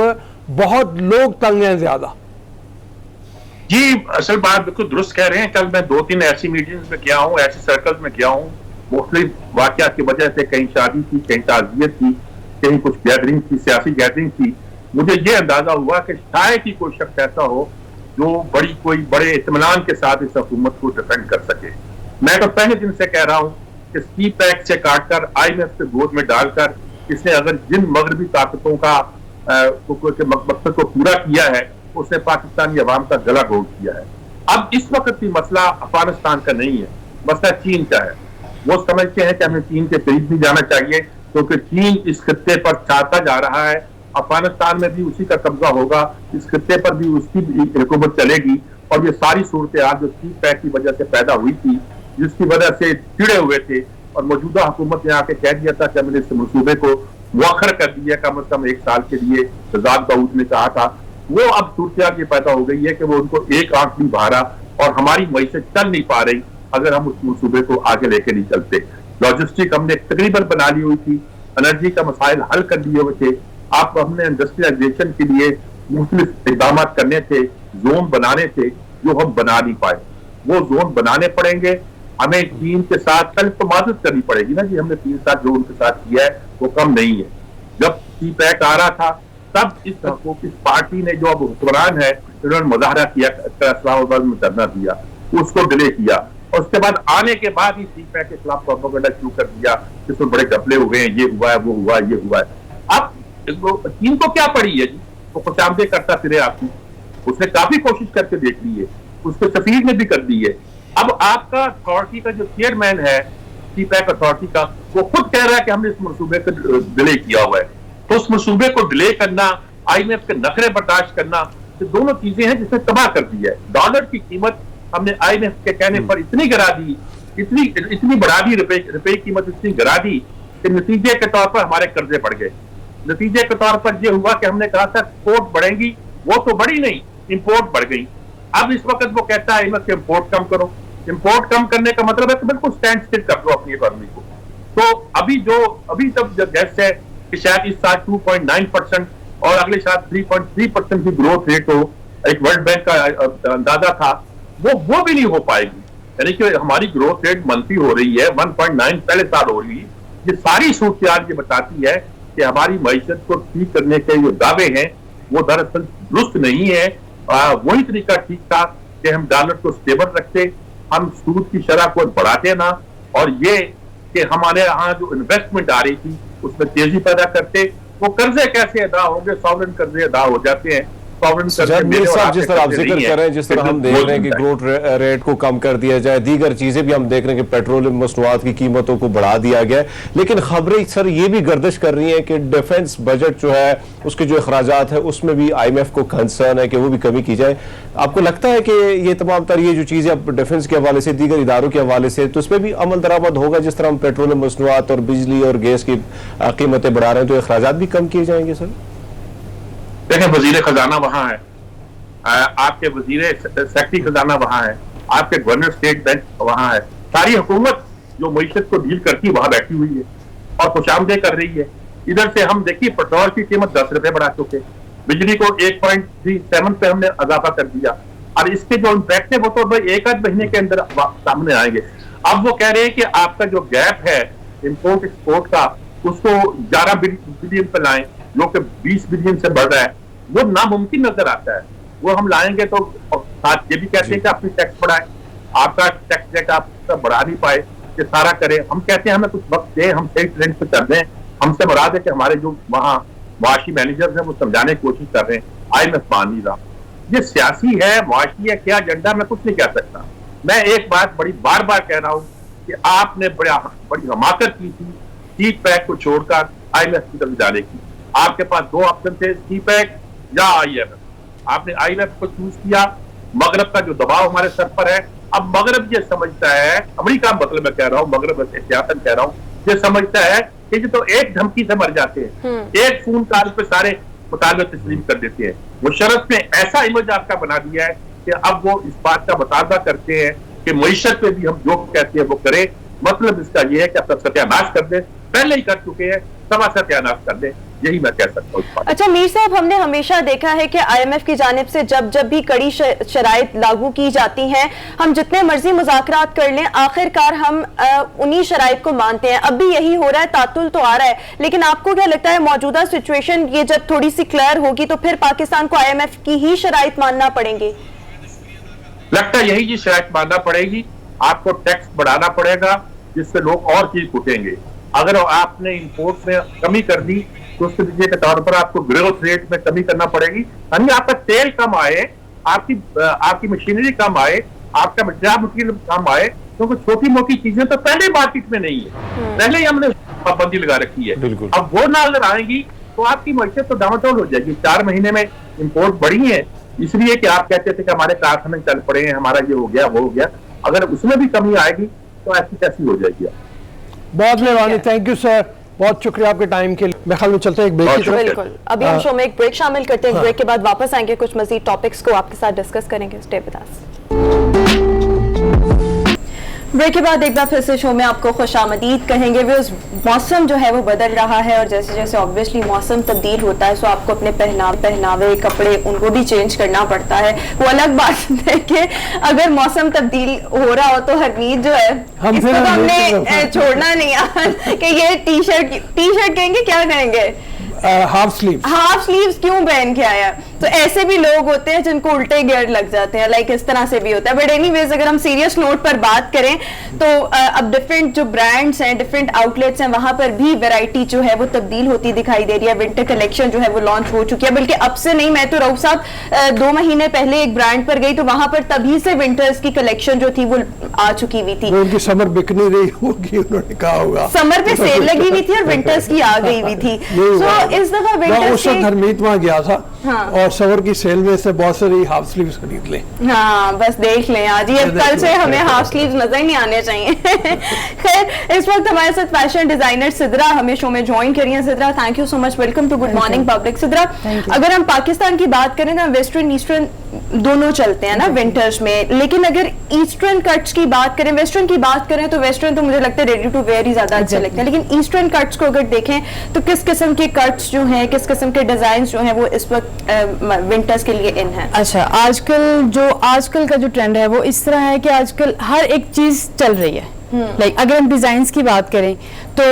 बहुत लोग तंग हैं ज्यादा। जी, असल बात बिल्कुल दुरुस्त कह रहे हैं। कल मैं 2-3 ऐसी मीटिंग्स में गया हूँ, ऐसे सर्कल्स में गया हूँ, मुख्तलिफ वाक़यात की वजह से, कहीं शादी थी, कहीं ताज़ियत थी, कहीं कुछ गैदरिंग थी, सियासी गैदरिंग थी। मुझे ये अंदाजा हुआ कि शायद ही कोई शख्स ऐसा हो जो कोई बड़े इत्मीनान के साथ इस हुकूमत को डिफेंड कर सके। मैं तो पहले दिन से कह रहा हूँ कि सी पैक से काटकर IMF के गोद में डालकर इसने अगर जिन मगरबी ताकतों का मकसद को पूरा किया है, उसने पाकिस्तानी अवाम का गला घोट किया है। अब इस वक्त भी मसला अफगानिस्तान का नहीं है, मसला चीन का है। वो समझते हैं कि हमें चीन के करीब भी जाना चाहिए, क्योंकि चीन इस खत्ते पर चाहता जा रहा है। अफगानिस्तान में भी उसी का कब्जा होगा, इस खत्ते पर भी उसकी हुकूमत चलेगी। और ये सारी सूरत हाल जो सी पैक की वजह से पैदा हुई थी, जिसकी वजह से चिड़े हुए थे और मौजूदा हुकूमत ने आके कह दिया था कि हमने इस मनसूबे को मुअख्खर कर दिया कम अज कम 1 साल के लिए, शहजाद दाऊद ने कहा था। वो अब सूरत ये पैदा हो गई है कि वो उनको एक आंख नहीं भा रहा और हमारी मईशत चल नहीं पा रही अगर हम उस मनसूबे को आगे लेके नहीं चलते। लॉजिस्टिक हमने तकरीबन बना ली हुई थी, एनर्जी का मसाइल हल कर दिए हुए थे। आप हमने इंडस्ट्रियलाइजेशन के लिए मुख्तलिफ इकदाम करने थे, जोन बनाने थे, जो हम बना नहीं पाए। वो जोन बनाने पड़ेंगे। हमें चीन के साथ कल तो मदद करनी पड़ेगी ना जी। हमने 3 साल जो उनके साथ किया है वो कम नहीं है। जब सी पैक आ रहा था तब इस पार्टी ने जो अब हुक्मरान है उन्होंने मुजाहरा किया, इस्लामाबाद में धरना दिया, उसको डिले किया और उसके बाद आने के बाद ही सी पैक के खिलाफ प्रोपेगेंडा शुरू कर दिया। इसमें बड़े घपले हुए हैं, ये हुआ है, वो हुआ है, ये हुआ है। अब चीन को क्या पड़ी है जी, वो खुशामदे करता फिरे आपकी। उसने काफी कोशिश करके देख ली है, उसके सफीर ने भी कर दी है। अब आपका अथॉरिटी का जो चेयरमैन है सी पैक अथॉरिटी का, वो खुद कह रहा है कि हमने इस मनसूबे को डिले किया हुआ है। तो उस मनसूबे को डिले करना, IMF के नखरे बर्दाश्त करना, ये दोनों चीजें हैं जिसने तबाह कर दी है। डॉलर की कीमत हमने IMF के कहने पर इतनी गिरा दी, इतनी बढ़ा दी, रुपए की कीमत इतनी गिरा दी कि नतीजे के तौर पर हमारे कर्जे बढ़ गए। नतीजे के तौर पर यह हुआ कि हमने कहा था एक्सपोर्ट बढ़ेंगी, वो तो बढ़ी नहीं, इंपोर्ट बढ़ गई। अब इस वक्त वो कहता है IMF के इंपोर्ट कम करो। इंपोर्ट कम करने का मतलब है कि बिल्कुल स्टैंड स्टिल कर दो अपनी इकोनॉमी को। तो अभी तक जो गैस है कि शायद इस साल 2.9% और अगले साल 3.3% की ग्रोथ रेट हो, एक वर्ल्ड बैंक का अंदाजा था, वो भी नहीं हो पाएगी। यानी कि हमारी ग्रोथ रेट मंथली हो रही है, 1.9 पहले साल हो रही है। ये सारी सूरत ये बताती है कि हमारी मईशत को ठीक करने के जो दावे हैं वो दरअसल दुरुस्त नहीं है। वही तरीका ठीक था कि हम डॉलर को स्टेबल रखते, हम सूद की शरह को बढ़ाते ना, और ये कि हमारे यहाँ जो इन्वेस्टमेंट आ रही थी उसमें तेजी पैदा करते। वो कर्जे कैसे अदा होंगे, सॉवरेन कर्जे अदा हो जाते हैं। जिस तरह आप जिक्र कर रहे हैं, जिस तरह हम देख रहे हैं कि ग्रोथ रेट को कम कर दिया जाए, दीगर चीजें भी हम देख रहे हैं कि पेट्रोलियम मसनूआत की कीमतों को बढ़ा दिया गया है, लेकिन खबरें सर ये भी गर्दिश कर रही हैं कि डिफेंस बजट जो है उसके जो अखराजात है उसमें भी IMF को कंसर्न है कि वो भी कमी की जाए। आपको लगता है कि ये तमाम तर ये जो चीजें अब डिफेंस के हवाले से, दीगर इदारों के हवाले से, तो उसमें भी अमल दरामद होगा? जिस तरह हम पेट्रोलियम मसनूआत और बिजली और गैस की कीमतें बढ़ा रहे हैं, तो अखराजात भी कम किए जाएंगे सर? देखें, वजीर खजाना वहां है, आपके वजीर सेक्रेटरी खजाना वहां है, आपके गवर्नर स्टेट बैंक वहां है, सारी हुकूमत जो मईशत को डील करती है वहां बैठी हुई है और खुशामदे कर रही है। इधर से हम देखिए पेट्रोल की कीमत 10 रुपए बढ़ा चुके, बिजली को 1.37 पे हमने इजाफा कर दिया, और इसके जो इम्पैक्ट है वो तो भाई 1-8 महीने के अंदर सामने आएंगे। अब वो कह रहे हैं कि आपका जो गैप है इम्पोर्ट एक्सपोर्ट का, उसको 11 बिलियन पे लाएं, जो कि 20 बिलियन से बढ़ रहा है। वो नामुमकिन नजर आता है। वो हम लाएंगे तो साथ ये भी कहते हैं कि अपनी टैक्स बढ़ाए, आपका टैक्स रेट आप बढ़ा नहीं पाए, कि सारा करें। हम कहते हैं हमें कुछ वक्त दें, हम सही ट्रेंड पे कर दें। हमसे मुराद है कि हमारे जो वहाँ मुआशी मैनेजर्स हैं वो समझाने की कोशिश कर रहे हैं, IMF मान नहीं रहा। ये सियासी है, मुआशी है, क्या एजेंडा, मैं कुछ नहीं कह सकता। मैं एक बात बड़ी बार बार कह रहा हूँ कि आपने बड़ी हमाकत की थी सी पैक को छोड़कर IMF की तरफ जाने की। आपके पास 2 ऑप्शन थे, सी पैक या IMF। आपने IMF को चूज किया। मगरब का जो दबाव हमारे सर पर है, अब मगरब ये समझता है, अमेरिका मतलब मैं कह रहा हूँ, मगरब एहतियातन कह रहा हूँ, ये समझता है कि ये तो एक धमकी से मर जाते हैं, एक फोन कॉल पे सारे मुतालबे तस्लीम कर देते हैं। मुशर्रफ ने ऐसा इमेज आपका बना दिया है कि अब वो इस बात का मुतालबा करते हैं कि मईशत पे भी हम जो कहते हैं वो करें। मतलब इसका ये है कि अब सत्यानाश कर दे, पहले ही कर चुके हैं, सवा सत्यानाश कर दे, यही मैं कह सकता हूँ। अच्छा मीर साहब, हमने हमेशा देखा है कि IMF की जानिब से जब भी कड़ी शराइत लागू की जाती हैं, हम जितने मर्जी मुज़ाकरात कर लें, आखिरकार हम उन्हीं शराइत को मानते हैं। अब भी यही हो रहा है, तातुल तो आ रहा है, लेकिन आपको क्या लगता है मौजूदा सिचुएशन ये जब थोड़ी सी क्लियर होगी तो फिर पाकिस्तान को IMF की ही शराइत मानना पड़ेंगे? लगता है यही जी शराइत मानना पड़ेगी, आपको टैक्स बढ़ाना पड़ेगा जिससे लोग और चीज छूटेंगे। अगर आपने इंपोर्ट में कमी कर दी तो उसके नतीजे के तौर पर आपको ग्रोथ रेट में कमी करना पड़ेगी, यानी आपका तेल कम आए, आपकी मशीनरी कम आए, आपका मटेरियल कम आए, क्योंकि छोटी मोटी चीजें तो पहले मार्केट में नहीं है, पहले ही हमने पाबंदी लगा रखी है। अब वो ना अगर आएंगी तो आपकी मईशत तो डामाडोल हो जाएगी। 4 महीने में इंपोर्ट बढ़ी है इसलिए कि आप कहते थे कि हमारे कारखाने चल पड़े हैं, हमारा ये हो गया वो हो गया, अगर उसमें भी कमी आएगी तो ऐसी कैसी हो जाएगी। बहुत मेहरबानी, थैंक यू सर, बहुत शुक्रिया आपके टाइम के लिए। मैं ख्याल में चलते हैं एक ब्रेक की तरफ। बिल्कुल, अभी हम शो में एक ब्रेक शामिल करते हैं, ब्रेक के बाद वापस आएंगे, कुछ मजीद टॉपिक्स को आपके साथ डिस्कस करेंगे। Stay with us. ब्रेक के बाद एक बार फिर से शो में आपको खुशामदीद कहेंगे। वो मौसम जो है वो बदल रहा है और जैसे जैसे ऑब्वियसली मौसम तब्दील होता है तो आपको अपने पहनावे कपड़े उनको भी चेंज करना पड़ता है। वो अलग बात है कि अगर मौसम तब्दील हो रहा हो तो हरमीत जो है इसको तो हमने छोड़ना नहीं है कि ये टी शर्ट कहेंगे, क्या कहेंगे, हाफ स्लीव्स क्यों पहन के आया। तो ऐसे भी लोग होते हैं जिनको उल्टे गियर लग जाते हैं, लाइक इस तरह से भी होता है। बट एनीवेज अगर हम सीरियस नोट पर बात करें तो अब डिफरेंट जो ब्रांड्स हैं, डिफरेंट आउटलेट्स हैं, वहां पर भी वैरायटी जो है वो तब्दील होती दिखाई दे रही है। विंटर कलेक्शन जो है वो लॉन्च हो चुकी है, बल्कि अब से नहीं, मैं तो रऊफ साहब 2 महीने पहले एक ब्रांड पर गई तो वहां पर तभी से विंटर्स की कलेक्शन जो थी वो आ चुकी हुई थी। उनकी समर बिक नहीं रही होगी, उन्होंने कहा होगा समर पे सेल लगी हुई थी और विंटर्स की आ गई हुई थी। तो इस दफा उस वक्त हरमीत वहां गया था। हाँ। और समर की सेल में से बहुत सारी हाफ स्लीव्स खरीद ले। हाँ, बस देख लें आज ये कल से हमें हाफ स्लीव्स नजर नहीं आने चाहिए। खैर, इस वक्त हमारे साथ फैशन डिजाइनर सिद्रा हमें शो में ज्वाइन करिए। Sidra, thank you so much, welcome to good morning public. Sidra, अगर हम पाकिस्तान की बात करें तो वेस्टर्न ईस्टर्न दोनों चलते हैं ना विंटर्स में, लेकिन अगर ईस्टर्न कट्स की बात करें, वेस्टर्न की बात करें तो वेस्टर्न तो मुझे लगता है रेडी टू वेयर ही ज्यादा अच्छे लगते हैं, लेकिन ईस्टर्न कट्स को अगर देखें तो किस किस्म के कट्स जो हैं, किस किस्म के डिजाइन जो हैं वो इस वक्त विंटर्स के लिए इन है? अच्छा, आजकल का जो ट्रेंड है वो इस तरह है कि आजकल हर एक चीज चल रही है। लाइक अगर हम डिजाइन्स की बात करें तो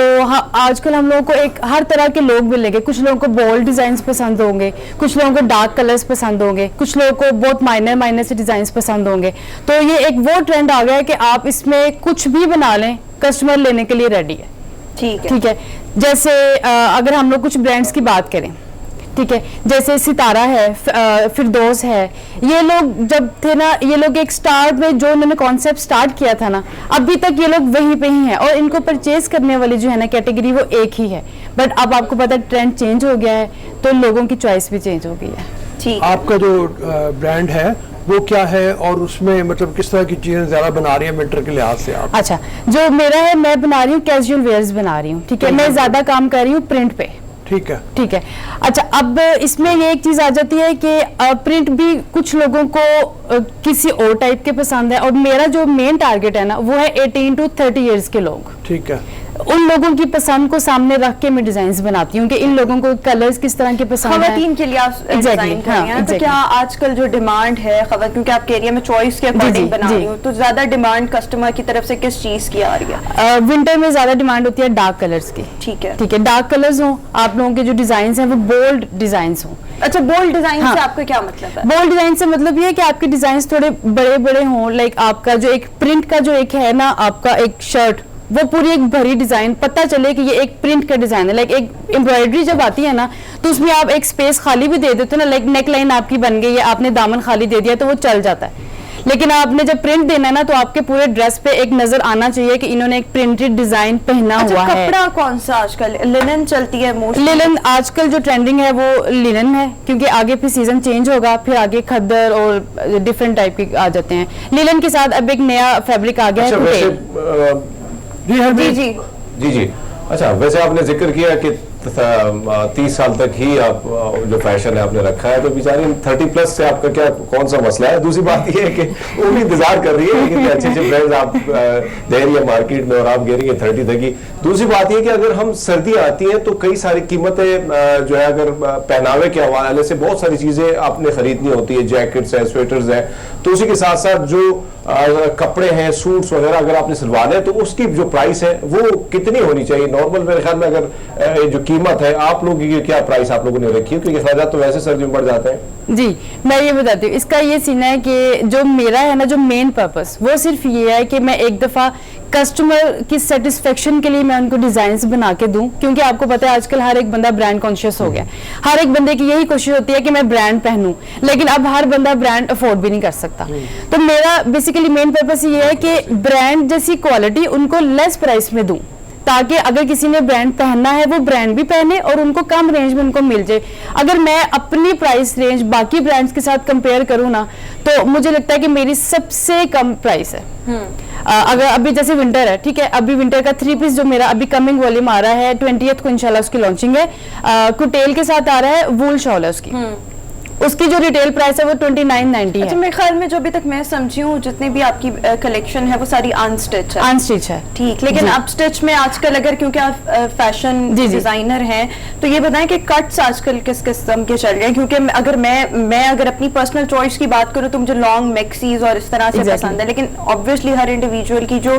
आजकल हम लोगों को एक हर तरह के लोग मिलेंगे। कुछ लोगों को बोल्ड डिजाइन्स पसंद होंगे, कुछ लोगों को डार्क कलर्स पसंद होंगे, कुछ लोगों को बहुत माइनर से डिजाइन्स पसंद होंगे। तो ये एक वो ट्रेंड आ गया है कि आप इसमें कुछ भी बना लें, कस्टमर लेने के लिए रेडी है। ठीक है। जैसे अगर हम लोग कुछ ब्रांड्स की बात करें, ठीक है, जैसे सितारा है, फिरदौस है, ये लोग जब थे ना, ये लोग एक स्टार्ट में जो उन्होंने कॉन्सेप्ट स्टार्ट किया था ना, अभी तक ये लोग वहीं पे ही हैं और इनको परचेज करने वाली जो है ना कैटेगरी वो एक ही है। बट अब आपको पता है ट्रेंड चेंज हो गया है तो लोगों की चॉइस भी चेंज हो गई है। ठीक, आपका जो ब्रांड है वो क्या है और उसमें मतलब किस तरह की चीजें ज्यादा बना रही है विंटर के लिहाज से आप? अच्छा, जो मेरा है, मैं बना रही हूँ कैजुअल वेयर्स बना रही हूँ। ठीक है, मैं ज्यादा काम कर रही हूँ प्रिंट पे। ठीक है। अच्छा, अब इसमें ये एक चीज आ जाती है कि प्रिंट भी कुछ लोगों को किसी और टाइप के पसंद है और मेरा जो मेन टारगेट है ना वो है 18 to 30 इयर्स के लोग। ठीक है। उन लोगों की पसंद को सामने रख के मैं डिजाइन्स बनाती हूँ कि इन लोगों को कलर्स किस तरह के पसंद है। खवातीन के लिए आप डिजाइन कर रही हैं, तो क्या आजकल जो डिमांड है क्योंकि आपके एरिया में चॉइस के अकॉर्डिंग बना रही हूँ, तो ज्यादा डिमांड कस्टमर की तरफ से किस चीज की आ रही है? विंटर में ज्यादा डिमांड होती है डार्क कलर्स की। ठीक है, डार्क कलर्स हो, आप लोगों के जो डिजाइन है वो बोल्ड डिजाइन हो। अच्छा, बोल्ड डिजाइन से आपका क्या मतलब है? बोल्ड डिजाइन से मतलब ये है कि आपके डिजाइन थोड़े बड़े बड़े हों। लाइक आपका जो एक प्रिंट का जो एक है ना, आपका एक शर्ट, वो पूरी एक भरी डिजाइन, पता चले कि ये एक प्रिंट का डिजाइन है। लाइक एक एम्ब्रॉयडरी जब आती है ना तो उसमें आप एक स्पेस खाली भी दे देते हो ना, लाइक नेक लाइन आपकी बन गई है, आपने दामन खाली दे दिया तो वो चल जाता है। लेकिन आपने जब प्रिंट देना है ना तो आपके पूरे ड्रेस पे एक नजर आना चाहिए कि इन्होंने एक प्रिंटेड डिजाइन पहना हुआ है। कपड़ा कौन सा आजकल? लिनन चलती है मोस्टली। लिनन आजकल जो ट्रेंडिंग है वो लिनन है, क्योंकि आगे फिर सीजन चेंज होगा, फिर आगे खद्दर और डिफरेंट टाइप के आ जाते हैं। लिनन के साथ अब एक नया फैब्रिक आ गया है। जी। अच्छा, वैसे आपने जिक्र किया कि 30 साल तक ही आप जो फैशन है आपने रखा है, तो बेचारी 30+ से आपका क्या कौन सा मसला है? दूसरी बात ये है कि वो भी इंतजार कर रही है कि अच्छे अच्छे ब्रांड्स आप दे रही है मार्केट में और आप कह रही है 30 तक ही। दूसरी बात ये कि अगर हम सर्दी आती है तो कई सारी कीमतें जो है, अगर पहनावे के हवाले से बहुत सारी चीजें आपने खरीदनी होती है, जैकेट्स है, स्वेटर्स है, तो उसी के साथ साथ जो कपड़े हैं, सूट्स वगैरह अगर आपने सिलवाने हैं तो उसकी जो प्राइस है वो कितनी होनी चाहिए? नॉर्मल मेरे ख्याल में अगर जो कीमत है, आप लोगों की क्या प्राइस आप लोगों ने रखी है, क्योंकि अखराजात तो वैसे सर्दियों में बढ़ जाते हैं। जी, मैं ये बताती हूँ, इसका ये सीन है कि जो मेरा है ना, जो मेन पर्पस वो सिर्फ ये है कि मैं एक दफ़ा कस्टमर की सेटिस्फेक्शन के लिए मैं उनको डिजाइन बना के दूं, क्योंकि आपको पता है आजकल हर एक बंदा ब्रांड कॉन्शियस हो गया। हर एक बंदे की यही कोशिश होती है कि मैं ब्रांड पहनूं, लेकिन अब हर बंदा ब्रांड अफोर्ड भी नहीं कर सकता। तो मेरा बेसिकली मेन पर्पस ये है कि ब्रांड जैसी क्वालिटी उनको लेस प्राइस में दूं, ताकि अगर किसी ने ब्रांड पहनना है वो ब्रांड भी पहने और उनको कम रेंज में उनको मिल जाए। अगर मैं अपनी प्राइस रेंज बाकी ब्रांड्स के साथ कंपेयर करूँ ना, तो मुझे लगता है कि मेरी सबसे कम प्राइस है। अगर अभी जैसे विंटर है, ठीक है, अभी विंटर का 3 पीस जो मेरा अभी कमिंग वॉल्यूम आ रहा है 20th को इंशाल्लाह उसकी लॉन्चिंग है, कुटेल के साथ आ रहा है, वूल शॉल है उसकी जो रिटेल प्राइस है वो 2990 है। अच्छा, मेरे ख्याल में जो अभी तक मैं समझी हूँ जितनी भी आपकी कलेक्शन है वो सारी अनस्टिच है। अनस्टिच है, ठीक, लेकिन अब स्टिच में आजकल अगर, क्योंकि आप फैशन डिजाइनर हैं, तो ये बताएं कि कट्स आजकल किस किस्म के चल रहे हैं? क्योंकि अगर मैं अगर अपनी पर्सनल चॉइस की बात करूँ तो मुझे लॉन्ग मैक्सीज और इस तरह से पसंद है, लेकिन ऑब्वियसली हर इंडिविजुअल की जो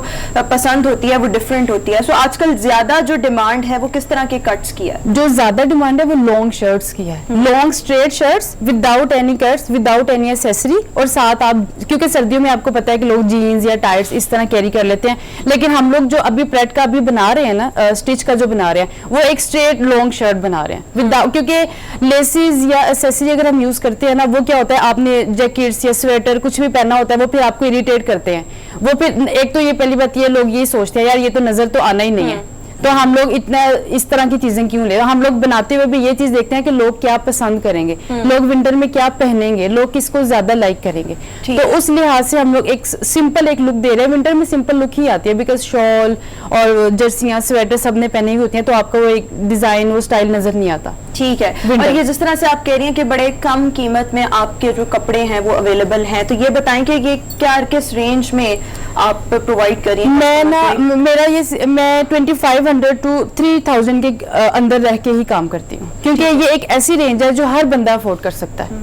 पसंद होती है वो डिफरेंट होती है। सो आजकल ज्यादा जो डिमांड है वो किस तरह के कट्स की है? जो ज्यादा डिमांड है वो लॉन्ग शर्ट्स की है, long straight shirts without any cuts, without any accessory, और साथ आप, क्योंकि सर्दियों में आपको पता है कि लोग जीन्स या टाइट्स इस तरह कैरी कर लेते हैं, लेकिन हम लोग जो अभी प्रेट का अभी बना रहे हैं ना, स्टिच का जो बना रहे हैं, वो एक स्ट्रेट लॉन्ग शर्ट बना रहे हैं विदाउट, क्योंकि लेसिस या एक्सेसरी अगर हम यूज करते हैं ना, वो क्या होता है, आपने जैकेट्स या स्वेटर कुछ भी पहना होता है वो फिर आपको इरिटेट करते हैं। वो फिर एक तो ये पहली बात, ये लोग ये सोचते हैं यार ये तो नजर तो आना ही नहीं है, तो हम लोग इतना इस तरह की चीजें क्यों ले रहे हैं। हम लोग बनाते हुए भी ये चीज देखते हैं कि लोग क्या पसंद करेंगे, लोग विंटर में क्या पहनेंगे, लोग किसको ज्यादा लाइक करेंगे। तो उस लिहाज से हम लोग एक सिंपल एक लुक दे रहे हैं। विंटर में सिंपल लुक ही आती है, बिकॉज शॉल और जर्सियां स्वेटर सबने पहनी हुई होती हैं, तो आपको वो एक डिजाइन वो स्टाइल नजर नहीं आता। ठीक है, और ये जिस तरह से आप कह रही हैं कि बड़े कम कीमत में आपके जो कपड़े हैं वो अवेलेबल हैं, तो ये बताएं कि ये क्या किस रेंज में आप प्रोवाइड करिए? मैं 2500 to 3000 के अंदर रह के ही काम करती हूँ, क्योंकि ये एक ऐसी रेंज है जो हर बंदा अफोर्ड कर सकता है।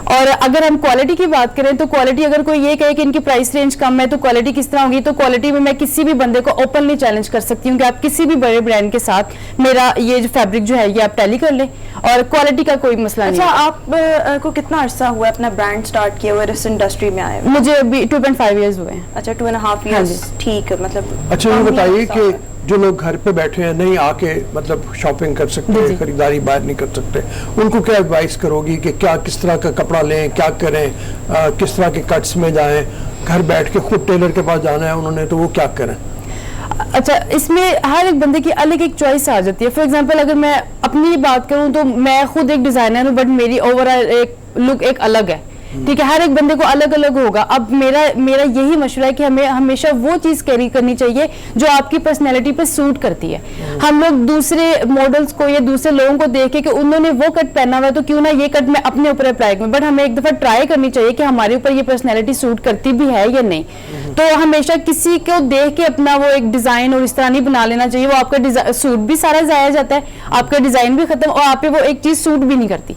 और अगर हम क्वालिटी की बात करें तो क्वालिटी, अगर कोई ये कहे कि इनकी प्राइस रेंज कम है तो क्वालिटी किस तरह होगी, तो क्वालिटी में मैं किसी भी बंदे को ओपनली चैलेंज कर सकती हूँ कि आप किसी भी बड़े ब्रांड के साथ मेरा ये जो फैब्रिक जो है ये आप टैली कर लें, और क्वालिटी का कोई मसला नहीं। अच्छा, आप को कितना अरसा हुआ अपना ब्रांड स्टार्ट किया हुआ इस इंडस्ट्री में आए? मुझे अभी 2.5 ईयर्स हुए हैं। अच्छा, 2.5 ईयर्स, ठीक है। मतलब अच्छा, ये बताइए कि जो लोग घर पे बैठे हैं, नहीं आके मतलब शॉपिंग कर सकते, खरीदारी बाहर नहीं कर सकते, उनको क्या एडवाइस करोगी कि क्या किस तरह का कपड़ा लें, क्या करें, किस तरह के कट्स में जाएं? घर बैठ के खुद टेलर के पास जाना है उन्होंने, तो वो क्या करें? अच्छा, इसमें हर एक बंदे की अलग एक चॉइस आ जाती है। फॉर एग्जांपल अगर मैं अपनी बात करूं तो मैं खुद एक डिजाइनर हूं, बट मेरी ओवरऑल एक लुक एक अलग है, ठीक है, हर एक बंदे को अलग अलग होगा। अब मेरा यही मशवरा है कि हमें हमेशा वो चीज कैरी करनी चाहिए जो आपकी पर्सनैलिटी पे सूट करती है। हम लोग दूसरे मॉडल्स को या दूसरे लोगों को देख के कि उन्होंने वो कट पहना हुआ है तो क्यों ना ये कट मैं अपने ऊपर अप्लाई करूं, बट हमें एक दफा ट्राई करनी चाहिए कि हमारे ऊपर ये पर्सनैलिटी सूट करती भी है या नहीं। तो हमेशा किसी को देख के अपना वो एक डिजाइन और इस तरह नहीं बना लेना चाहिए, वो आपका सूट भी सारा जाया जाता है, आपका डिजाइन भी खत्म, और आप पे वो एक चीज सूट भी नहीं करती।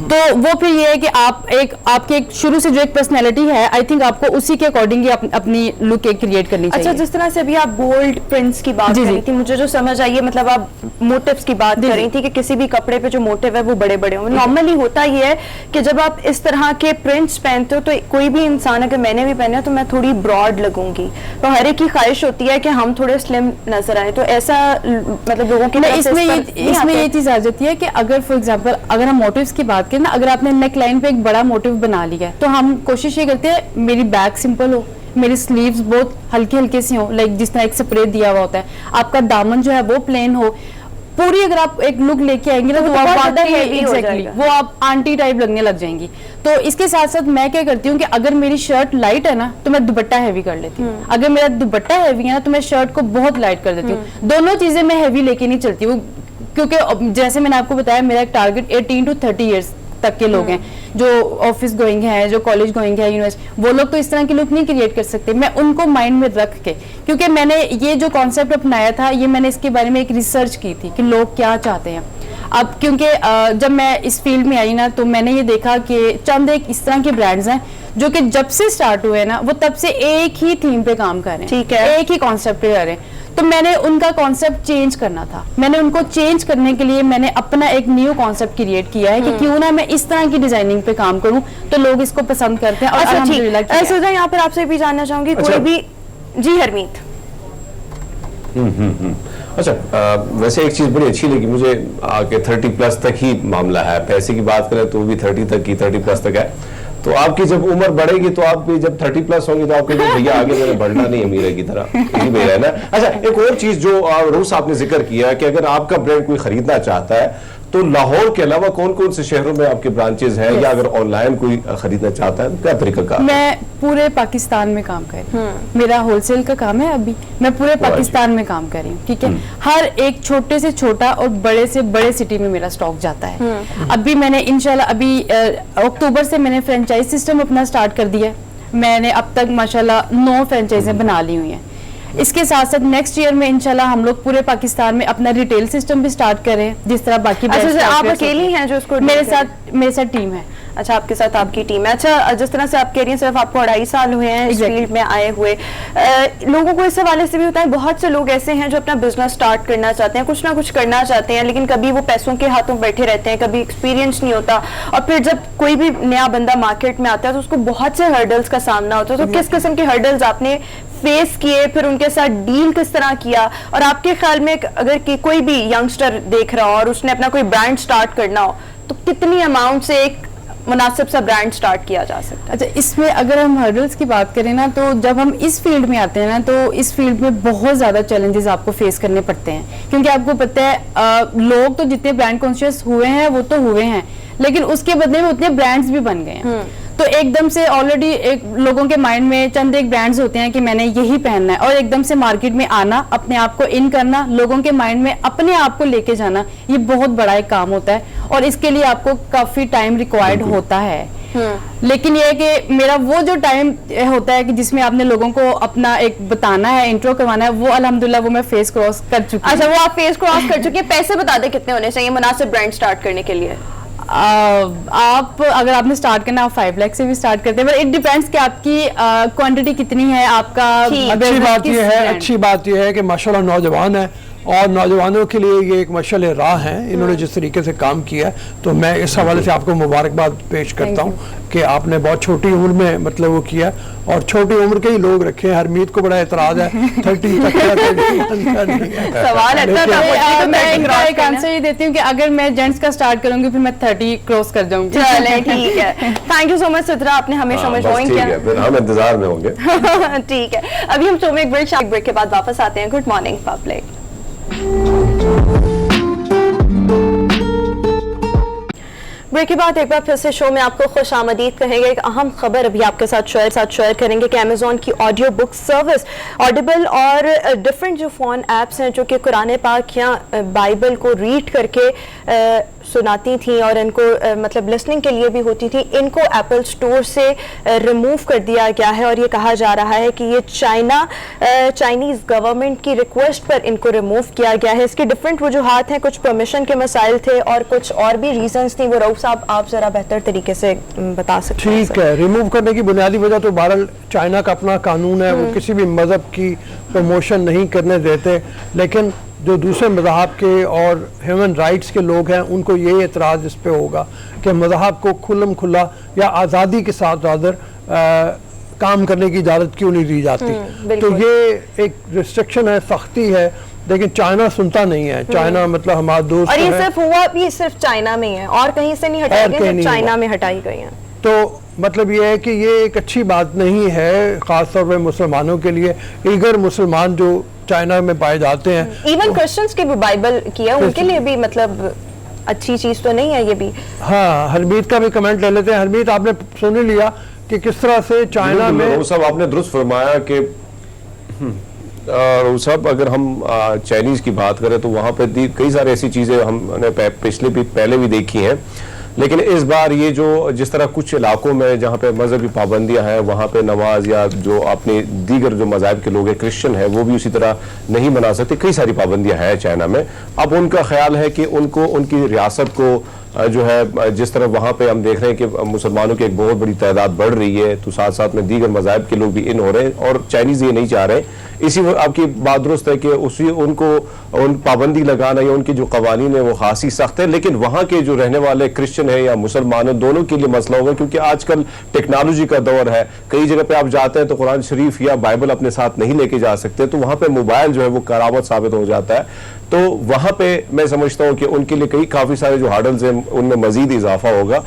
तो वो फिर ये है कि आपके एक शुरू से जो एक पर्सनैलिटी है, आई थिंक आपको उसी के अकॉर्डिंग ही अपनी लुक एक क्रिएट करनी चाहिए। अच्छा, जिस तरह से अभी आप बोल्ड प्रिंट्स की बात कर रही थी, मुझे जो समझ आई है, मतलब आप मोटिव्स की बात कर रही थी कि किसी भी कपड़े पे जो मोटिव है वो बड़े बड़े हों। नॉर्मली होता ये है कि जब आप इस तरह के प्रिंट्स पहनते हो तो कोई भी इंसान, अगर मैंने भी पहने तो मैं थोड़ी ब्रॉड लगूंगी, तो हर एक की ख्वाहिश होती है कि हम थोड़े स्लिम नजर आए, तो ऐसा मतलब लोगों की इसमें ये चीज आ जाती है कि अगर फॉर एग्जांपल अगर हम मोटिव्स की बात करें ना, अगर आपने नेक लाइन पे एक बड़ा मोटिव बना लिया है तो हम कोशिश ये करते हैं मेरी बैक सिंपल हो, मेरी स्लीव्स बहुत हल्के हल्के सी हो, लाइक जिस तरह एक स्प्रे दिया हुआ होता है, आपका दामन जो है वो प्लेन हो, पूरी अगर आप एक लुक लेके आएंगे ना तो वो आप आंटी टाइप लगने लग जाएंगी। तो इसके साथ साथ मैं क्या करती हूँ कि अगर मेरी शर्ट लाइट है ना तो मैं दुपट्टा हैवी कर लेती हूँ, अगर मेरा दुपट्टा हैवी है ना तो मैं शर्ट को बहुत लाइट कर देती हूँ। दोनों चीजें मैं हैवी लेके नहीं चलती हूँ, क्योंकि जैसे मैंने आपको बताया मेरा एक टारगेट 18 to 30 ईयर्स तक के लोग हैं, जो ऑफिस गोइंग है, जो कॉलेज गोइंग है, यूनिवर्सिटी, वो लोग तो इस तरह की लुक नहीं क्रिएट कर सकते। मैं उनको माइंड में रख के, क्योंकि मैंने ये जो कॉन्सेप्ट अपनाया था, ये मैंने इसके बारे में एक रिसर्च की थी कि लोग क्या चाहते हैं। अब क्योंकि जब मैं इस फील्ड में आई ना तो मैंने ये देखा कि चंद एक इस तरह के ब्रांड्स हैं जो कि जब से स्टार्ट हुए ना वो तब से एक ही थीम पे काम कर रहे हैं, ठीक है, एक ही कॉन्सेप्ट पे कर रहे हैं। तो मैंने उनका कॉन्सेप्ट चेंज करना था। मैंने उनको चेंज करने के लिए मैंने अपना एक न्यू कॉन्सेप्ट क्रिएट किया है कि क्यों ना मैं इस तरह की डिजाइनिंग पे काम करूं, तो लोग इसको पसंद करते हैं। और अल्हम्दुलिल्लाह किया है। सुजा, यहाँ पर आपसे भी जानना चाहूंगी, कोई भी जी हरमीत। अच्छा, वैसे एक चीज बड़ी अच्छी लगी मुझे कि 30+ तक ही मामला है। पैसे की बात करें तो भी 30+ तक है। तो आपकी जब उम्र बढ़ेगी तो आप भी जब 30+ होंगे तो आपके भैया आगे मैंने बढ़ना नहीं है मीरा की तरह, यही मेरा है ना। अच्छा, एक और चीज जो रोज आपने जिक्र किया कि अगर आपका ब्रांड कोई खरीदना चाहता है तो लाहौर के अलावा कौन कौन से शहरों में आपके ब्रांचेस हैं, या अगर ऑनलाइन कोई खरीदना चाहता है तो क्या तरीका का? मैं पूरे पाकिस्तान में काम कर रही हूँ। मेरा होलसेल का काम है। अभी मैं पूरे पाकिस्तान में काम कर रही हूँ, ठीक है। हर एक छोटे से छोटा और बड़े से बड़े सिटी में मेरा स्टॉक जाता है। अभी मैंने इंशाल्लाह अभी अक्टूबर से मैंने फ्रेंचाइज सिस्टम अपना स्टार्ट कर दिया है। मैंने अब तक माशाल्लाह 9 फ्रेंचाइजें बना ली हुई हैं। इसके साथ साथ नेक्स्ट ईयर में इंशाल्लाह हम लोग पूरे पाकिस्तान में अपना रिटेल सिस्टम भी स्टार्ट करें, जिस तरह बाकी। अच्छा, आप अकेली हैं जो इसको? मेरे साथ टीम है। अच्छा, आपके साथ आपकी टीम है। अच्छा, जिस तरह से आप कह रही हैं सिर्फ आपको 2.5 साल हुए हैं इस फील्ड में आए हुए, लोगों को इस हवाले से भी होता है, बहुत से लोग ऐसे हैं जो अपना बिजनेस स्टार्ट करना चाहते हैं, कुछ ना कुछ करना चाहते हैं, लेकिन कभी वो पैसों के हाथों बैठे रहते हैं, कभी एक्सपीरियंस नहीं होता, और फिर जब कोई भी नया बंदा मार्केट में आता है तो उसको बहुत से हर्डल्स का सामना होता है। तो किस किस्म के हर्डल्स आपने फेस किए, फिर उनके साथ डील किस तरह किया, और आपके ख्याल में अगर कोई भी यंगस्टर देख रहा हो और उसने अपना कोई ब्रांड स्टार्ट करना हो तो कितनी अमाउंट से एक मुनासिब सा ब्रांड स्टार्ट किया जा सकता है? अच्छा, इसमें अगर हम हर्डल्स की बात करें ना, तो जब हम इस फील्ड में आते हैं ना, तो इस फील्ड में बहुत ज़्यादा चैलेंजेस आपको फेस करने पड़ते हैं। क्योंकि आपको पता है लोग तो जितने ब्रांड कॉन्शियस हुए हैं वो तो हुए हैं, लेकिन उसके बदले में उतने ब्रांड्स भी बन गए हैं। तो एकदम से ऑलरेडी एक लोगों के माइंड में चंद एक ब्रांड्स होते हैं कि मैंने यही पहनना है, और एकदम से मार्केट में आना, अपने आप को इन करना, लोगों के माइंड में अपने आप को लेके जाना, ये बहुत बड़ा एक काम होता है, और इसके लिए आपको काफी टाइम रिक्वायर्ड होता है। लेकिन ये है कि मेरा वो जो टाइम होता है कि जिसमें आपने लोगों को अपना एक बताना है, इंट्रो करवाना है, वो अल्हम्दुलिल्लाह वो मैं फेस क्रॉस कर चुकी हूँ। अच्छा, वो आप फेस क्रॉस कर चुके हैं। पैसे बता दें कितने होने चाहिए मुनासिब ब्रांड स्टार्ट करने के लिए? आप अगर आपने स्टार्ट करना, आप 5 लाख से भी स्टार्ट करते हैं, बट इट डिपेंड्स कि आपकी क्वांटिटी कितनी है, आपका। अच्छी बात यह है कि माशाल्लाह नौजवान है, और नौजवानों के लिए ये एक मशाल राह है। इन्होंने जिस तरीके से काम किया, तो मैं इस हवाले से आपको मुबारकबाद पेश करता हूँ कि आपने बहुत छोटी उम्र में मतलब वो किया, और छोटी उम्र के ही लोग रखे हैं। हरमीत को बड़ा एतराज है 30 तक सवाल मैं एक आंसर ये देती हूँ कि अगर मैं जेंट्स का स्टार्ट करूंगी फिर मैं 30 क्रॉस कर जाऊंगी। चलें, ठीक है। Thank you so much Sidra, आपने हमेशा में ज्वाइन किया। फिर हम इंतजार में होंगे। ठीक है, अभी हम शो में एक ब्रेक के बाद वापस आते हैं। Good morning public. ब्रेक के बाद एक बार फिर से शो में आपको खुश आमदीद कहेंगे। एक अहम खबर अभी आपके साथ शेयर करेंगे कि अमेज़ॉन की ऑडियो बुक सर्विस ऑडिबल और डिफरेंट जो फ़ोन ऐप्स हैं जो कि कुरान पाक या बाइबल को रीड करके सुनाती थी और इनको मतलब लिसनिंग के लिए भी होती थी, इनको एप्पल स्टोर से रिमूव कर दिया गया है। और ये कहा जा रहा है कि ये चाइनीज़ गवर्नमेंट की रिक्वेस्ट पर इनको रिमूव किया गया है। इसकी डिफरेंट वजूहात हैं, कुछ परमिशन के मसाइल थे और कुछ और भी रीजंस थी। वो रऊफ साहब आप जरा बेहतर तरीके से बता सकते हैं? ठीक है, रिमूव करने की बुनियादी वजह तो बहरहाल चाइना का अपना कानून है, वो किसी भी मजहब की प्रमोशन नहीं करने देते, लेकिन जो दूसरे मज़हब के और ह्यूमन राइट्स के लोग हैं उनको ये एतराज़ इस पे होगा कि मज़हब को खुल्लम खुल्ला या आज़ादी के साथ काम करने की इजाज़त क्यों नहीं दी जाती। तो ये एक रिस्ट्रिक्शन है, सख्ती है, लेकिन चाइना सुनता नहीं है। चाइना मतलब हमारा दोस्त, और ये सिर्फ हुआ भी सिर्फ चाइना में है और कहीं से नहीं हटाई गई, सिर्फ चाइना में हटाई गई है। तो मतलब ये है कि ये एक अच्छी बात नहीं है, खासतौर पर मुसलमानों के लिए। ईगर मुसलमान जो चाइना में पाए जाते हैं, इवन क्रिश्चियंस के भी बाइबल किया, उनके लिए भी मतलब अच्छी चीज तो नहीं है ये भी। हाँ, हरमीत का भी कमेंट ले लेते हैं। हरमीत, आपने सुन ही लिया कि किस तरह से चाइना में, वो सब आपने दुरुस्त फरमाया कि वो सब अगर हम चाइनीज की बात करें तो वहां पर कई सारी ऐसी चीजें हमने पहले भी देखी हैं, लेकिन इस बार ये जो जिस तरह कुछ इलाकों में जहाँ पे मजहबी पाबंदियां हैं वहाँ पे नमाज या जो अपने दीगर जो मज़ाहिब के लोग हैं, क्रिश्चियन है, वो भी उसी तरह नहीं मना सकते। कई सारी पाबंदियां हैं चाइना में। अब उनका ख्याल है कि उनको उनकी रियासत को जो है जिस तरह वहाँ पे हम देख रहे हैं कि मुसलमानों की एक बहुत बड़ी तादाद बढ़ रही है, तो साथ साथ में दीगर मज़ाहब के लोग भी इन हो रहे हैं और चाइनीज़ ये नहीं चाह रहे। इसी आपकी बात दुरुस्त है कि उसी उनको पाबंदी लगाना या उनकी जो कवानीन है वो खासी सख्त है, लेकिन वहाँ के जो रहने वाले क्रिश्चियन है या मुसलमान है, दोनों के लिए मसला होगा, क्योंकि आजकल टेक्नोलॉजी का दौर है। कई जगह पे आप जाते हैं तो कुरान शरीफ या बाइबल अपने साथ नहीं लेके जा सकते, तो वहाँ पे मोबाइल जो है वो करामत साबित हो जाता है। तो वहाँ पे मैं समझता हूँ कि उनके लिए काफ़ी सारे जो हार्डल्स हैं उनमें मजीद इजाफा होगा।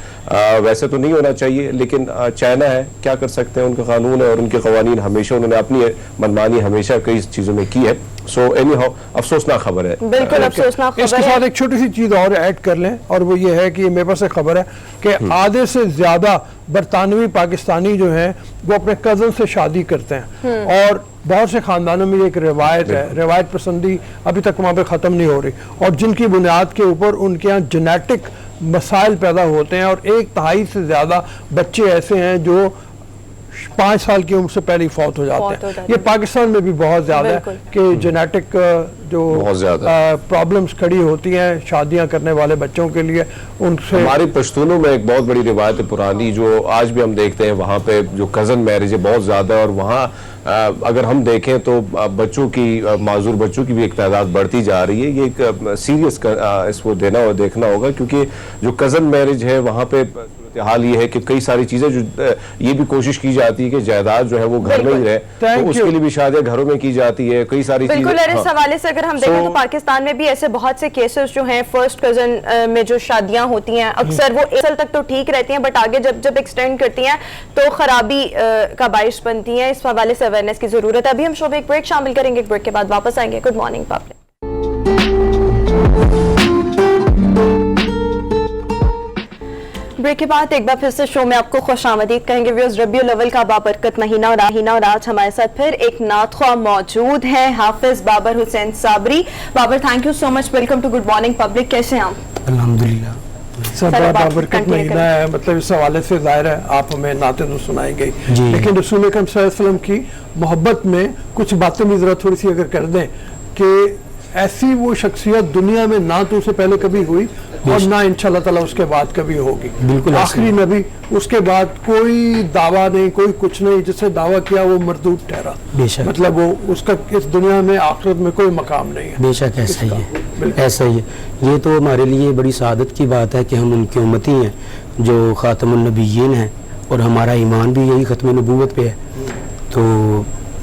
वैसे तो नहीं होना चाहिए, लेकिन चाइना है, क्या कर सकते हैं, उनका कानून है और उनके कवानीन हमेशा उन्होंने अपनी मनमानी हमेशा कई चीज़ों में की है। सो एनी हाउ अफसोसनाक खबर है। बिल्कुल अफसोसनाक खबर है। इसके साथ एक छोटी सी चीज और ऐड कर लें, और वो ये है कि मेरे पास एक खबर है कि आधे से ज्यादा बरतानवी पाकिस्तानी जो हैं वो अपने कजन से शादी करते हैं, और बहुत से खानदानों में एक रिवायत है, रिवायत पसंदी अभी तक वहाँ पे ख़त्म नहीं हो रही, और जिनकी बुनियाद के ऊपर उनके यहाँ जेनेटिक मसाइल पैदा होते हैं, और 1/3 से ज़्यादा बच्चे ऐसे हैं जो 5 साल की उम्र से पहले ही फौत हो जाते हैं। ये पाकिस्तान में भी बहुत ज़्यादा है कि जेनेटिक जो प्रॉब्लम्स खड़ी होती हैं शादियां करने वाले बच्चों के लिए, उनसे। हमारे पश्तूनों में एक बहुत बड़ी रिवायत है पुरानी, जो आज भी हम देखते हैं, वहाँ पे जो कज़न मैरिज है बहुत ज़्यादा है, और वहाँ अगर हम देखें तो बच्चों की माजूर बच्चों की भी एक तादाद बढ़ती जा रही है। ये एक सीरियस इसको देखना होगा, क्योंकि जो कज़न मैरिज है वहाँ पे हाल ये है कि कई सारी चीजें जो ये भी कोशिश की जाती है कि जायदाद जो है वो घर में ही रहे, तो उसके लिए भी शादियां घरों में की जाती है, कई सारी चीजें। बिल्कुल, इस हवाले से अगर हम देखें तो पाकिस्तान में भी ऐसे बहुत से केसेस जो हैं फर्स्ट कजन में जो शादियां होती हैं, अक्सर वो 1 साल तक तो ठीक रहती हैं, बट आगे जब जब एक्सटेंड करती हैं तो खराबी का बाइस बनती हैं। इस हवाले से अवेयरनेस की जरूरत है। अभी हम शो में एक ब्रेक शामिल करेंगे, एक ब्रेक के बाद वापस आएंगे। Good morning public. ब्रेक के बाद एक बार फिर से शो में आपको खुशामदीद कहेंगे। व्यूअर्स, रबीउल अव्वल का बाबरकत महीना और आज हमारे साथ फिर एक नातख्वाह मौजूद हैं, Hafiz Babar Hussain Sabri. Babar, thank you so much, welcome to good morning public. कैसे हैं आप? अल्हम्दुलिल्लाह। सब बाबरकत महीना है, मतलब इस हवाले से जाहिर है आप हमें नाते तो सुनाएंगे, लेकिन रसूल अकरम सल्लल्लाहु अलैहि वसल्लम की मोहब्बत में कुछ बातें भी जरा थोड़ी सी अगर कर दें कि ऐसी वो शख्सियत दुनिया में ना तो उससे पहले कभी हुई और ना इंशाअल्लाह ताला उसके बाद कभी होगी। बिल्कुल आखिरी नबी, उसके बाद कोई दावा नहीं, कोई कुछ नहीं, जिससे दावा किया वो मरदूद ठहरा। बेशक, मतलब वो उसका इस दुनिया में आखिरत में कोई मकाम नहीं है। बेशक ऐसा ही है, ऐसा ही है। ये तो हमारे लिए बड़ी सादत की बात है कि हम उनकी उम्मती हैं जो खातमुन नबिय्यीन हैं, और हमारा ईमान भी यही खत्म नबूवत पे है। तो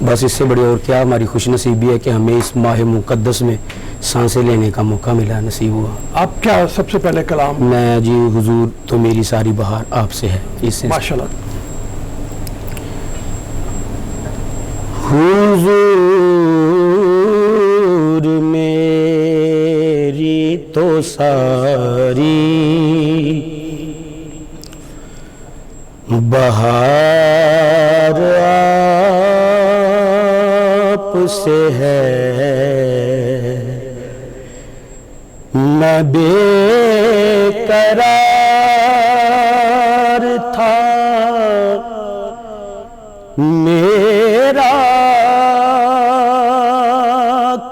बस इससे बड़ी और क्या हमारी खुशनसीबी है कि हमें इस माह मुक़द्दस में सांसें लेने का मौका मिला, नसीब हुआ। आप क्या सबसे पहले कलाम? मैं जी, हुजूर तो मेरी सारी बहार आपसे है, इससे माशाल्लाह। हुजूर मेरी तो सारी बहार आपसे है, मैं बेकरार था मेरा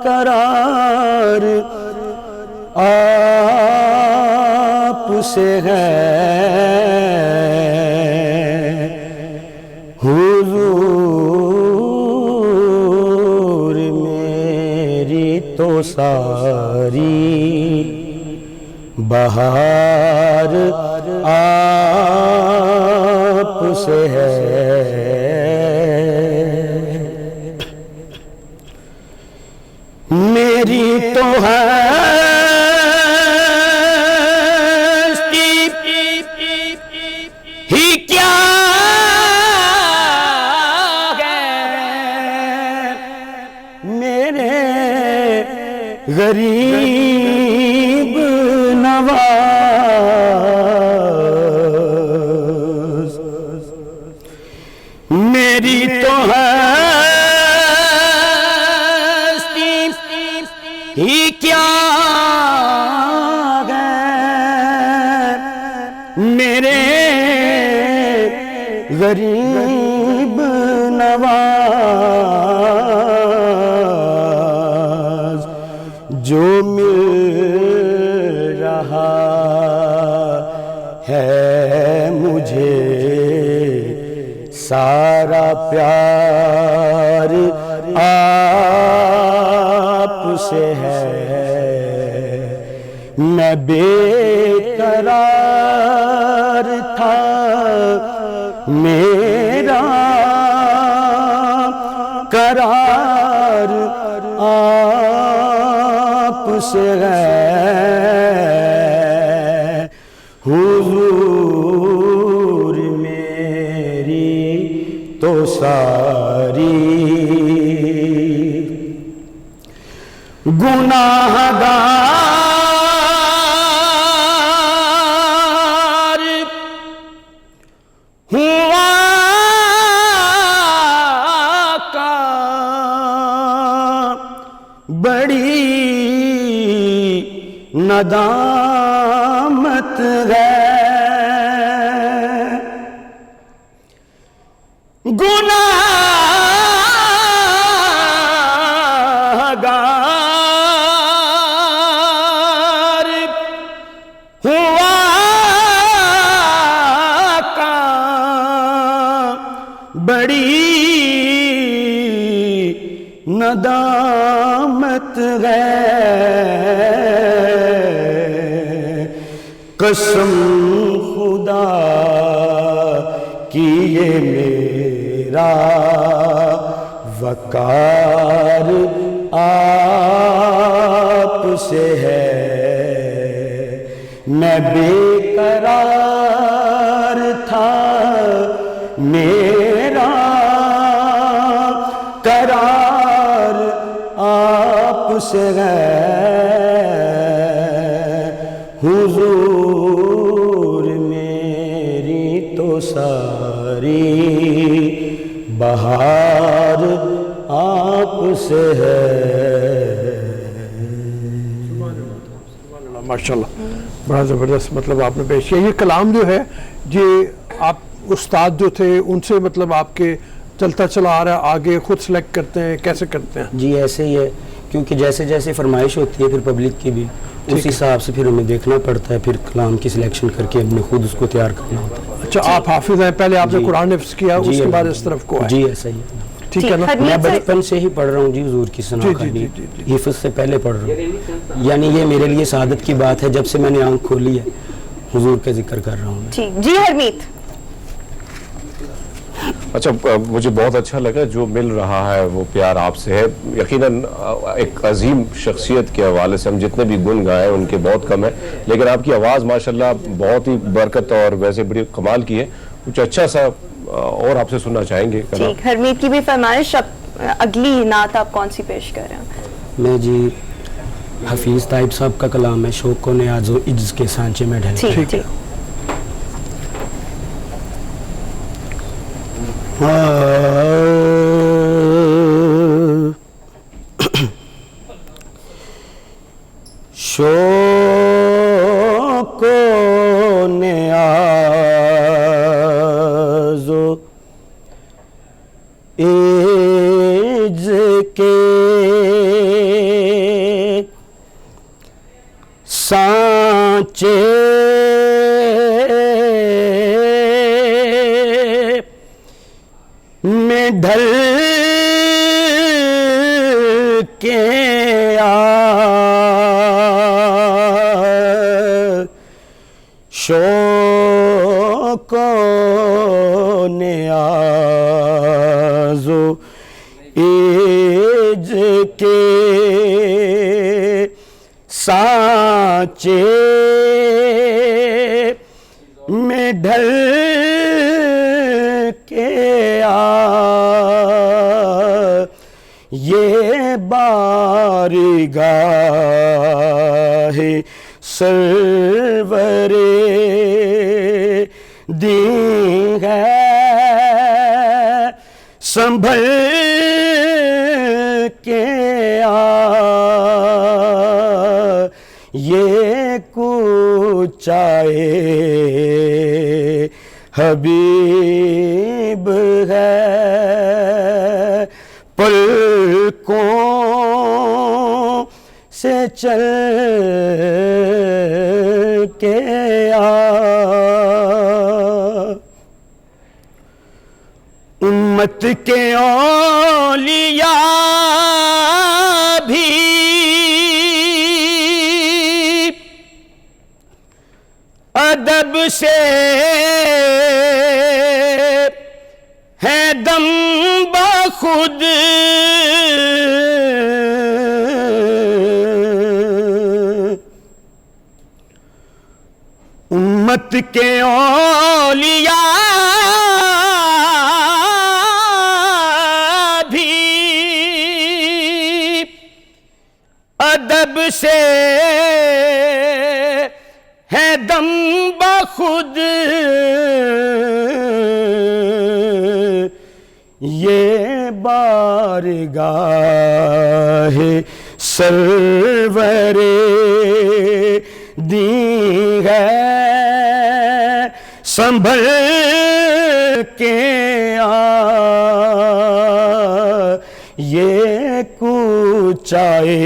करार आपसे है, हुजूर मेरी तो सारी बहार आपसे है, मेरी तो हस्ती ही क्या गरीब नवाज, मेरी तो हस्ती ही क्या गैर मेरे गरीब नवाज, जो मिल रहा सारा प्यार आपसे है, मैं बेकरार था, मेरा करार आपसे है, हुजूर मेरी तो सारी गुनाहगार हुआ का बड़ी नदामत है, गुनाहगार हुआ का बड़ी नदामत है, कसम खुदा की ये मेरा वकार आपसे है, मैं बेकरार था, मेरा करार आपसे है, हुजूर मेरी तो सारी बहार आपसे है। माशाल्लाह, बड़ा ज़बरदस्त मतलब आपने पेश किया। ये कलाम जो है ये आप उस्ताद जो थे उनसे मतलब आपके चलता चला आ रहा है, आगे खुद सेलेक्ट करते हैं, कैसे करते हैं? जी ऐसे ही है, क्योंकि जैसे जैसे फरमाइश होती है फिर पब्लिक की भी उस हिसाब से फिर हमें देखना पड़ता है, फिर कलाम की सिलेक्शन करके अपने खुद उसको तैयार करना होता है। अच्छा, आप हाफिज हैं, पहले आपने कुरान हिफ्ज़ किया, उसके बाद इस तरफ को आए। जी ऐसा ही है, ठीक है ना? मैं बचपन से ही पढ़ रहा हूँ जी, हुजूर की सना हिफ्ज़ से पहले पढ़ रहा हूँ, यानी ये मेरे लिए सादत की बात है, जब से मैंने आंख खोली है हुजूर का जिक्र कर रहा हूँ। जी हरमीत। अच्छा, मुझे बहुत अच्छा लगा जो मिल रहा है वो प्यार आपसे है। यकीनन एक अजीम शख्सियत के हवाले से हम जितने भी गुण गाए उनके बहुत कम है, लेकिन आपकी आवाज़ माशाल्लाह बहुत ही बरकत और वैसे बड़ी कमाल की है। कुछ अच्छा सा और आपसे सुनना चाहेंगे। ठीक, हरमीत की भी फरमाइश, अगली नात आप कौन सी पेश कर रहे हैं? मैं जी हफीज़ ताइब साहब का कलाम है, शौकों ने आज इज्ज के सांचे में ढल। ठीक ठीक। शौकों ने आज़ो इज्ज के सांचे में ढल के शौकों ने आज़ो इज्ज के सांचे में ढल के ये बारगाहे सरवरे दी है संभल के ये कुचाए हबीब है पलकों से चल के उम्मत के औलिया भी अदब से है दम बखुद, उम्मत के औलिया भी अदब से है दम बखुद, ये बारगाह सरवरे दी है संभल के आ, ये कूचाए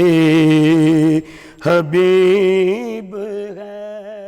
हबीब है।